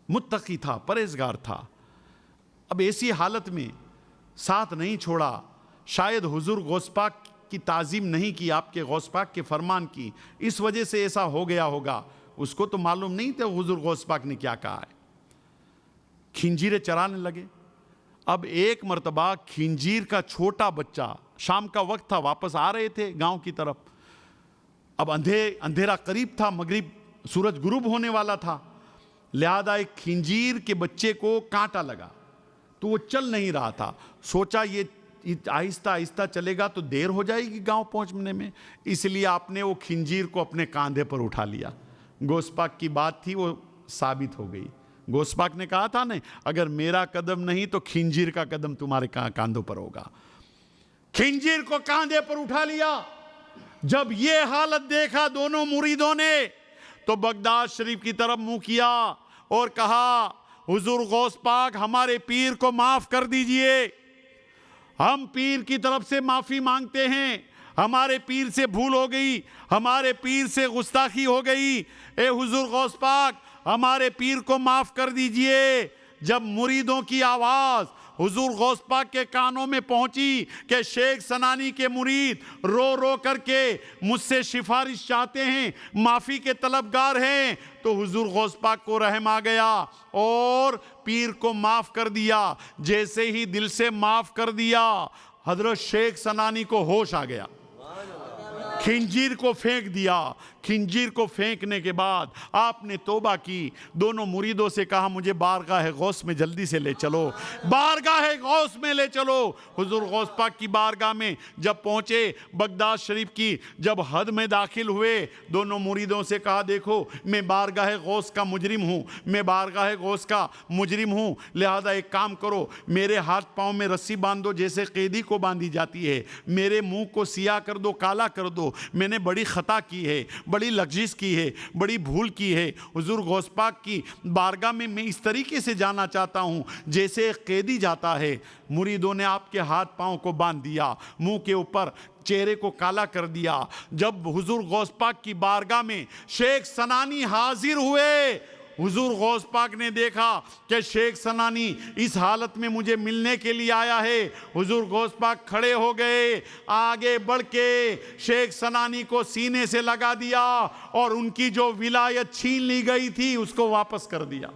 متقی تھا, پرہیزگار تھا. اب ایسی حالت میں ساتھ نہیں چھوڑا. شاید حضور غوث پاک کی تعظیم نہیں کی, آپ کے غوث پاک کے فرمان کی, اس وجہ سے ایسا ہو گیا ہوگا. اس کو تو معلوم نہیں تھا حضور غوث پاک نے کیا کہا ہے. کھنجیریں چرانے لگے. اب ایک مرتبہ کھنجیر کا چھوٹا بچہ, شام کا وقت تھا, واپس آ رہے تھے گاؤں کی طرف. اب اندھیرا قریب تھا, مغرب سورج غروب ہونے والا تھا, لہذا ایک کھنجیر کے بچے کو کانٹا لگا تو وہ چل نہیں رہا تھا. سوچا یہ آہستہ آہستہ چلے گا تو دیر ہو جائے گی گاؤں پہنچنے میں, اس لیے آپ نے وہ کھنجیر کو اپنے کاندھے پر اٹھا لیا. غوث پاک کی بات تھی وہ ثابت ہو گئی. گوس پاک نے کہا تھا نا اگر میرا قدم نہیں تو خنجر کا قدم تمہارے کاندھوں پر ہوگا. خنجر کو کاندھے پر اٹھا لیا. جب یہ حالت دیکھا دونوں مریدوں نے تو بغداد شریف کی طرف منہ کیا اور کہا حضور غوث پاک ہمارے پیر کو معاف کر دیجئے, ہم پیر کی طرف سے معافی مانگتے ہیں, ہمارے پیر سے بھول ہو گئی, ہمارے پیر سے گستاخی ہو گئی, اے حضور غوث پاک ہمارے پیر کو معاف کر دیجئے. جب مریدوں کی آواز حضور غوث پاک کے کانوں میں پہنچی کہ شیخ سنانی کے مرید رو رو کر کے مجھ سے سفارش چاہتے ہیں, معافی کے طلبگار ہیں, تو حضور غوث پاک کو رحم آ گیا اور پیر کو معاف کر دیا. جیسے ہی دل سے معاف کر دیا حضرت شیخ سنانی کو ہوش آ گیا, خنجر کو پھینک دیا. خنجر کو پھینکنے کے بعد آپ نے توبہ کی, دونوں مریدوں سے کہا مجھے بارگاہ غوث میں جلدی سے لے چلو, بارگاہ غوث میں لے چلو. حضور غوث پاک کی بارگاہ میں جب پہنچے, بغداد شریف کی جب حد میں داخل ہوئے, دونوں مریدوں سے کہا دیکھو میں بارگاہ غوث کا مجرم ہوں, میں بارگاہ غوث کا مجرم ہوں, لہذا ایک کام کرو میرے ہاتھ پاؤں میں رسی باندھ دو جیسے قیدی کو باندھی جاتی ہے, میرے منہ کو سیاہ کر دو, کالا کر دو, میں نے بڑی خطا کی ہے, بڑی لغزش کی ہے, بڑی بھول کی ہے. حضور غوث پاک کی بارگاہ میں اس طریقے سے جانا چاہتا ہوں جیسے ایک قیدی جاتا ہے. مریدوں نے آپ کے ہاتھ پاؤں کو باندھ دیا, منہ کے اوپر چہرے کو کالا کر دیا. جب حضور غوث پاک کی بارگاہ میں شیخ سنانی حاضر ہوئے, حضور غوث پاک نے دیکھا کہ شیخ سنانی اس حالت میں مجھے ملنے کے لیے آیا ہے. حضور غوث پاک کھڑے ہو گئے, آگے بڑھ کے شیخ سنانی کو سینے سے لگا دیا اور ان کی جو ولایت چھین لی گئی تھی اس کو واپس کر دیا,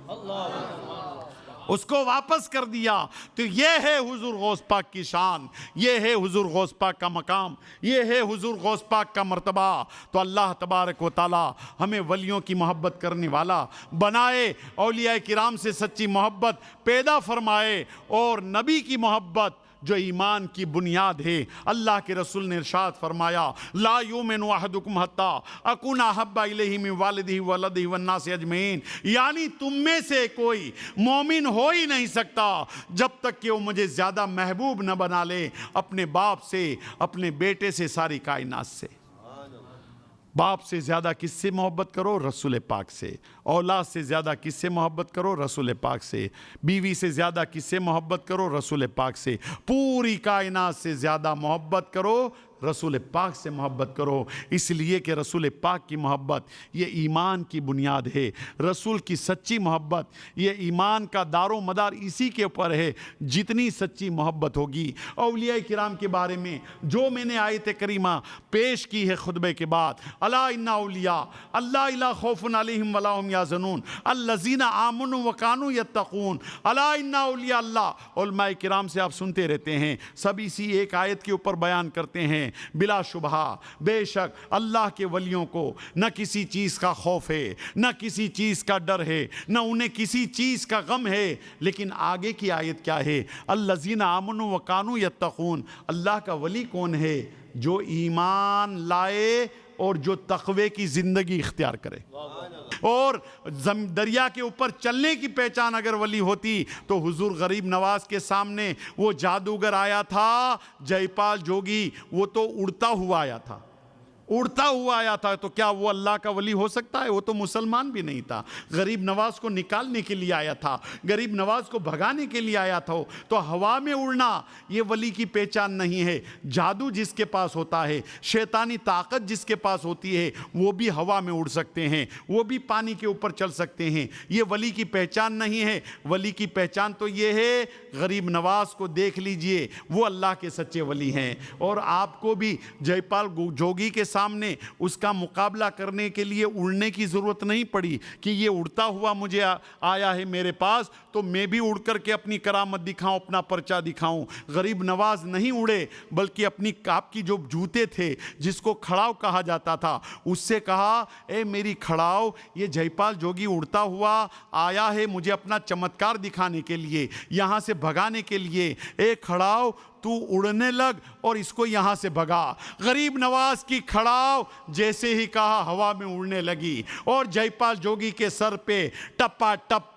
اس کو واپس کر دیا. تو یہ ہے حضور غوث پاک کی شان, یہ ہے حضور غوث پاک کا مقام, یہ ہے حضور غوث پاک کا مرتبہ. تو اللہ تبارک و تعالی ہمیں ولیوں کی محبت کرنے والا بنائے, اولیاء کرام سے سچی محبت پیدا فرمائے, اور نبی کی محبت جو ایمان کی بنیاد ہے. اللہ کے رسول نے ارشاد فرمایا لا یؤمن احدکم حتی اکون احب الیہ من والدہ وولدہ والناس اجمعین, یعنی تم میں سے کوئی مومن ہو ہی نہیں سکتا جب تک کہ وہ مجھے زیادہ محبوب نہ بنا لے اپنے باپ سے, اپنے بیٹے سے, ساری کائنات سے. باپ سے زیادہ کس سے محبت کرو؟ رسول پاک سے. اولاد سے زیادہ کس سے محبت کرو؟ رسول پاک سے. بیوی سے زیادہ کس سے محبت کرو؟ رسول پاک سے. پوری کائنات سے زیادہ محبت کرو رسول پاک سے محبت کرو, اس لیے کہ رسول پاک کی محبت یہ ایمان کی بنیاد ہے. رسول کی سچی محبت یہ ایمان کا دار و مدار اسی کے اوپر ہے. جتنی سچی محبت ہوگی اولیاء کرام کے بارے میں جو میں نے آیت کریمہ پیش کی ہے خطبے کے بعد, الا ان اولیاء اللہ لا خوف علیہم ولا هم یحزنون الذین آمنوا وکانوا یتقون. الا ان اولیاء اللہ, علماء کرام سے آپ سنتے رہتے ہیں, سب اسی ایک آیت کے اوپر بیان کرتے ہیں. بلا شبہ بے شک اللہ کے ولیوں کو نہ کسی چیز کا خوف ہے, نہ کسی چیز کا ڈر ہے, نہ انہیں کسی چیز کا غم ہے. لیکن آگے کی آیت کیا ہے؟ الذین آمنوا وکانوا یتقون. اللہ کا ولی کون ہے؟ جو ایمان لائے اور جو تقوی کی زندگی اختیار کرے. اور دریا کے اوپر چلنے کی پہچان اگر ولی ہوتی تو حضور غریب نواز کے سامنے وہ جادوگر آیا تھا جے پال جوگی, وہ تو اڑتا ہوا آیا تھا, اڑتا ہوا آیا تھا, تو کیا وہ اللہ کا ولی ہو سکتا ہے؟ وہ تو مسلمان بھی نہیں تھا. غریب نواز کو نکالنے کے لیے آیا تھا, غریب نواز کو بھگانے کے لیے آیا تھا. تو ہوا میں اڑنا یہ ولی کی پہچان نہیں ہے. جادو جس کے پاس ہوتا ہے, شیطانی طاقت جس کے پاس ہوتی ہے, وہ بھی ہوا میں اڑ سکتے ہیں, وہ بھی پانی کے اوپر چل سکتے ہیں. یہ ولی کی پہچان نہیں ہے. ولی کی پہچان تو یہ ہے, غریب نواز کو دیکھ لیجئے, وہ اللہ کے سچے ولی ہیں. اور آپ کو بھی جے پال جوگی کے سامنے اس کا مقابلہ کرنے کے لیے اڑنے کی ضرورت نہیں پڑی کہ یہ اڑتا ہوا مجھے آیا ہے میرے پاس تو میں بھی اڑ کر کے اپنی کرامت دکھاؤں, اپنا پرچہ دکھاؤں. غریب نواز نہیں اڑے, بلکہ اپنی آپ کی جو جوتے تھے جس کو کھڑاؤ کہا جاتا تھا, اس سے کہا اے میری کھڑاؤ, یہ جے پال جوگی اڑتا ہوا آیا ہے مجھے اپنا چمتکار دکھانے کے لیے, یہاں سے بھگانے کے لیے. اے کھڑاؤ تو اڑنے لگ اور اس کو یہاں سے بھگا. غریب نواز کی کھڑاؤ جیسے ہی کہا ہوا میں اڑنے لگی, اور جے پال جوگی کے سر پہ ٹپا ٹپ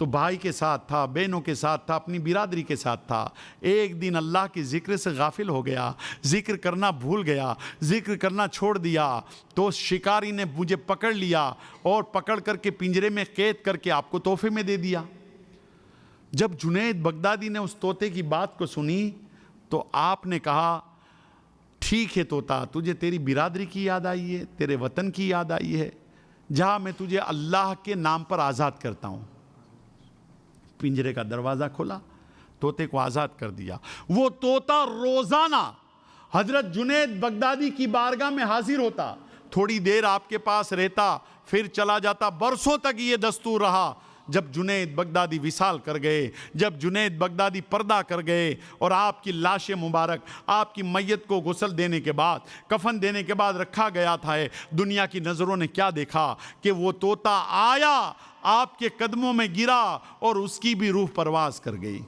تو بھائی کے ساتھ تھا، بہنوں کے ساتھ تھا، اپنی برادری کے ساتھ تھا. ایک دن اللہ کے ذکر سے غافل ہو گیا، ذکر کرنا بھول گیا، ذکر کرنا چھوڑ دیا، تو شکاری نے مجھے پکڑ لیا اور پکڑ کر کے پنجرے میں قید کر کے آپ کو تحفے میں دے دیا. جب جنید بغدادی نے اس طوطے کی بات کو سنی تو آپ نے کہا ٹھیک ہے طوطا، تجھے تیری برادری کی یاد آئی ہے، تیرے وطن کی یاد آئی ہے، جہاں میں تجھے اللہ کے نام پر آزاد کرتا ہوں. پنجرے کا دروازہ کھولا، طوطے کو آزاد کر دیا. وہ طوطا روزانہ حضرت جنید بغدادی کی بارگاہ میں حاضر ہوتا، تھوڑی دیر آپ کے پاس رہتا، پھر چلا جاتا. برسوں تک یہ دستور رہا. جب جنید بغدادی وصال کر گئے، جب جنید بغدادی پردہ کر گئے اور آپ کی لاش مبارک آپ کی میت کو غسل دینے کے بعد، کفن دینے کے بعد رکھا گیا تھا، دنیا کی نظروں نے کیا دیکھا کہ وہ طوطا آیا، آپ کے قدموں میں گرا اور اس کی بھی روح پرواز کر گئی،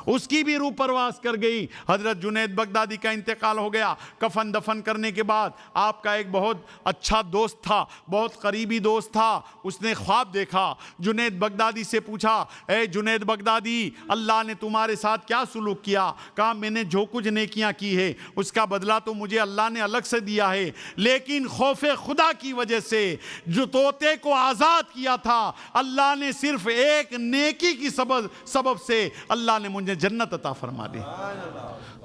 اس کی بھی روح پرواز کر گئی. حضرت جنید بغدادی کا انتقال ہو گیا. کفن دفن کرنے کے بعد آپ کا ایک بہت اچھا دوست تھا، بہت قریبی دوست تھا، اس نے خواب دیکھا. جنید بغدادی سے پوچھا اے جنید بغدادی، اللہ نے تمہارے ساتھ کیا سلوک کیا؟ کہا میں نے جو کچھ نیکیاں کی ہے اس کا بدلہ تو مجھے اللہ نے الگ سے دیا ہے، لیکن خوف خدا کی وجہ سے جو طوطے کو آزاد کیا تھا، اللہ نے صرف ایک نیکی کی سبب سے اللہ نے مجھے جنت عطا فرما دی.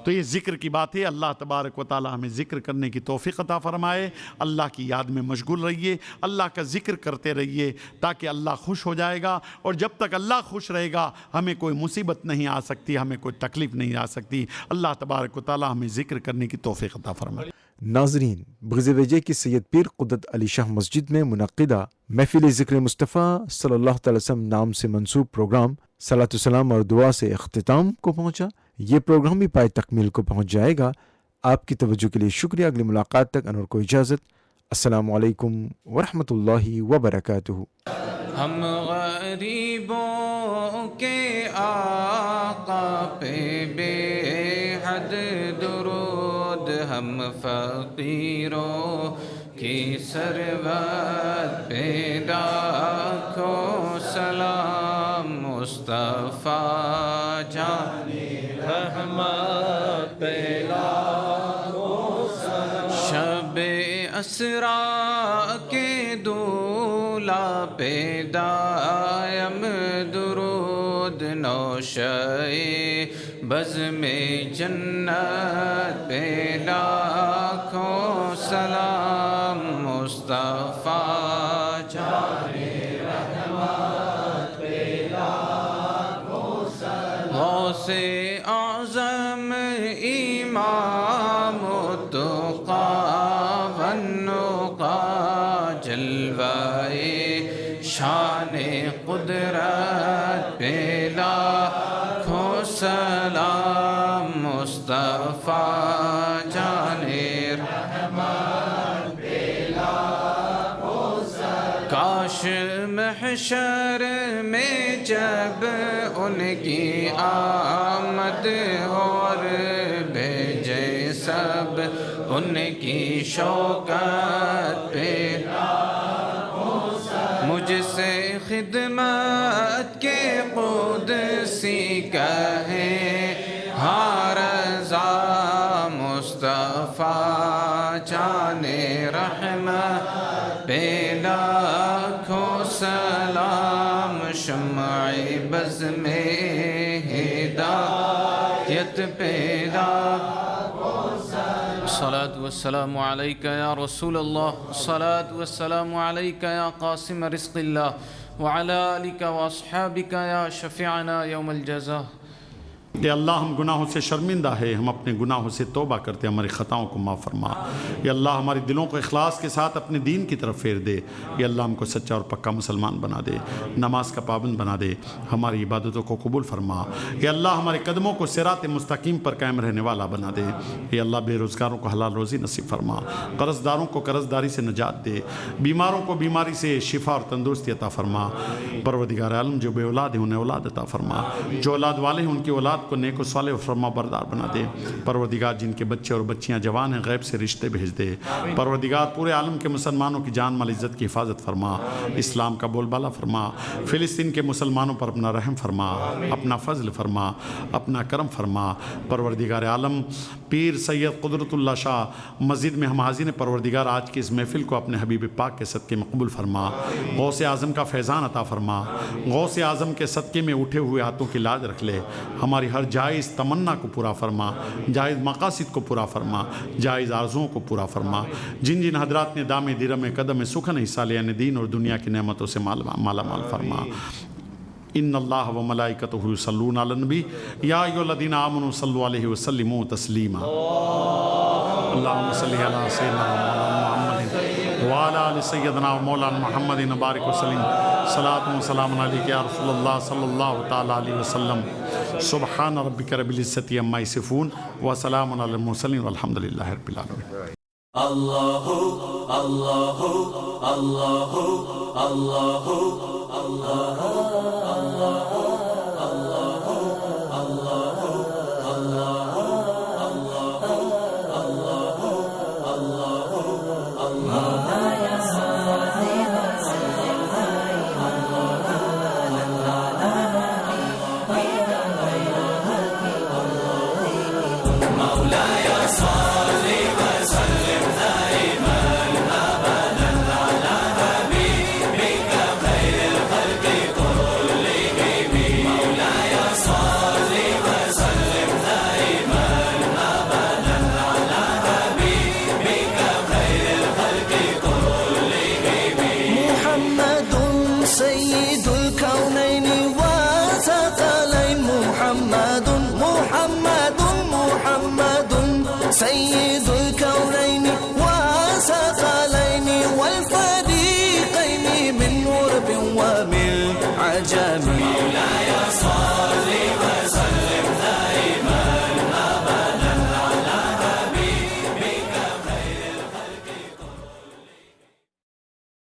تو یہ ذکر کی بات ہے. اللہ تبارک و تعالی ہمیں ذکر کرنے کی توفیق عطا فرمائے. اللہ کی یاد میں مشغول رہیے، اللہ کا ذکر کرتے رہیے، تاکہ اللہ خوش ہو جائے گا. اور جب تک اللہ خوش رہے گا ہمیں کوئی مصیبت نہیں آ سکتی، ہمیں کوئی تکلیف نہیں آ سکتی. اللہ تبارک و تعالی ہمیں ذکر کرنے کی توفیق عطا فرمائے. ناظرین، بغز وجہ کی سید پیر قدرت علی شاہ مسجد میں منعقدہ محفل ذکر مصطفیٰ صلی اللہ تعالی وسلم نام سے منسوب پروگرام صلاۃ السلام اور دعا سے اختتام کو پہنچا. یہ پروگرام بھی پائے تکمیل کو پہنچ جائے گا. آپ کی توجہ کے لیے شکریہ. اگلی ملاقات تک انور کو اجازت. السلام علیکم ورحمۃ اللہ وبرکاتہ. ہم غریبوں کے آقا پہ بے حد درود، ہم فقیروں کی سربت پہ لاکھوں سلام. مصطفیٰ جان رحمت پہ لاکھوں سلام. شب اسرا کے دولا پہ دائم درود، نوشے بزم جنت پہ لاکھوں سلام. مصطفیٰ جان رحمت پہ لاکھوں سلام. غوث اعظم امام التقیٰ والنقیٰ، جلوہ شان قدرت پہ لاکھوں سلام. مصطفیٰ جان رحمت پہ لاکھوں سلام. کاش محشر میں جب ان کی آمد اور بھیجے سب ان کی شوکت پہ، مجھ سے خدمت کے قدسی کہیں ہاں رضا. مصطفیٰ جان رحمت پہ لاکھوں سلام. شمع بز میں ہدایت پہ لاکھوں سلام. الصلاة والسلام علیک یا رسول اللہ، الصلاة والسلام علیک یا قاسم رزق اللہ، وعلی آلک واصحابک یا شفیعنا یوم الجزا. کہ اللہ ہم گناہوں سے شرمندہ ہے، ہم اپنے گناہوں سے توبہ کرتے، ہماری خطاؤں کو معاف فرما. یا اللہ ہمارے دلوں کو اخلاص کے ساتھ اپنے دین کی طرف پھیر دے. یا اللہ ہم کو سچا اور پکا مسلمان بنا دے، نماز کا پابند بنا دے، ہماری عبادتوں کو قبول فرما. یا اللہ ہمارے قدموں کو صراط مستقیم پر قائم رہنے والا بنا دے. یا اللہ بے روزگاروں کو حلال روزی نصیب فرما، قرض داروں کو قرض داری سے نجات دے، بیماروں کو بیماری سے شفا اور تندرستی عطا فرما. پروردگار عالم جو بے اولاد ہیں انہیں اولاد عطا فرما، جو اولاد والے ہیں ان کی اولاد کو نیک و صالح و فرما بردار بنا دے۔ پروردگار جن کے بچے اور بچیاں جوان ہیں غیب سے رشتے بھیج دے۔ پروردگار پورے عالم کے مسلمانوں کی جان مال عزت کی حفاظت فرما، اسلام کا بول بالا فرما، فلسطین کے مسلمانوں پر اپنا رحم فرما، اپنا فضل فرما، اپنا کرم فرما۔ پروردگار عالم پیر سید قدرت اللہ شاہ مسجد میں ہم حاضر ہیں، پروردگار آج کی اس محفل کو اپنے حبیب پاک کے صدقے میں قبول فرما۔ غوث اعظم کا فیضان عطا فرما، غوث اعظم کے صدقے میں اٹھے ہوئے ہاتھوں کی لاج رکھ لے، ہماری ہر جائز تمنا کو پورا فرما، جائز مقاصد کو پورا فرما، جائز آرزوؤں کو پورا فرما۔ جن جن حضرات نے دام درم قدم سخن حصہ لیا نے دین اور دنیا کی نعمتوں سے مالا مال فرما۔ ان اللہ و ملائکتہ یصلون علی النبی یا ایھا الذین آمنوا صلوا علیہ وسلموا تسلیما۔ اللہم صلی علی سیدنا مولانا محمد وعلی آل سیدنا مولانا محمد بارک وسلم۔ صلاۃ و سلام علیک یا رسول اللہ صلی اللہ تعالی علیہ وسلم۔ سبحان ربک رب العزۃ عما یصفون وسلام علی المرسلین والحمد للہ رب العالمین۔ اللہ اللہ اللہ اللہ اللہ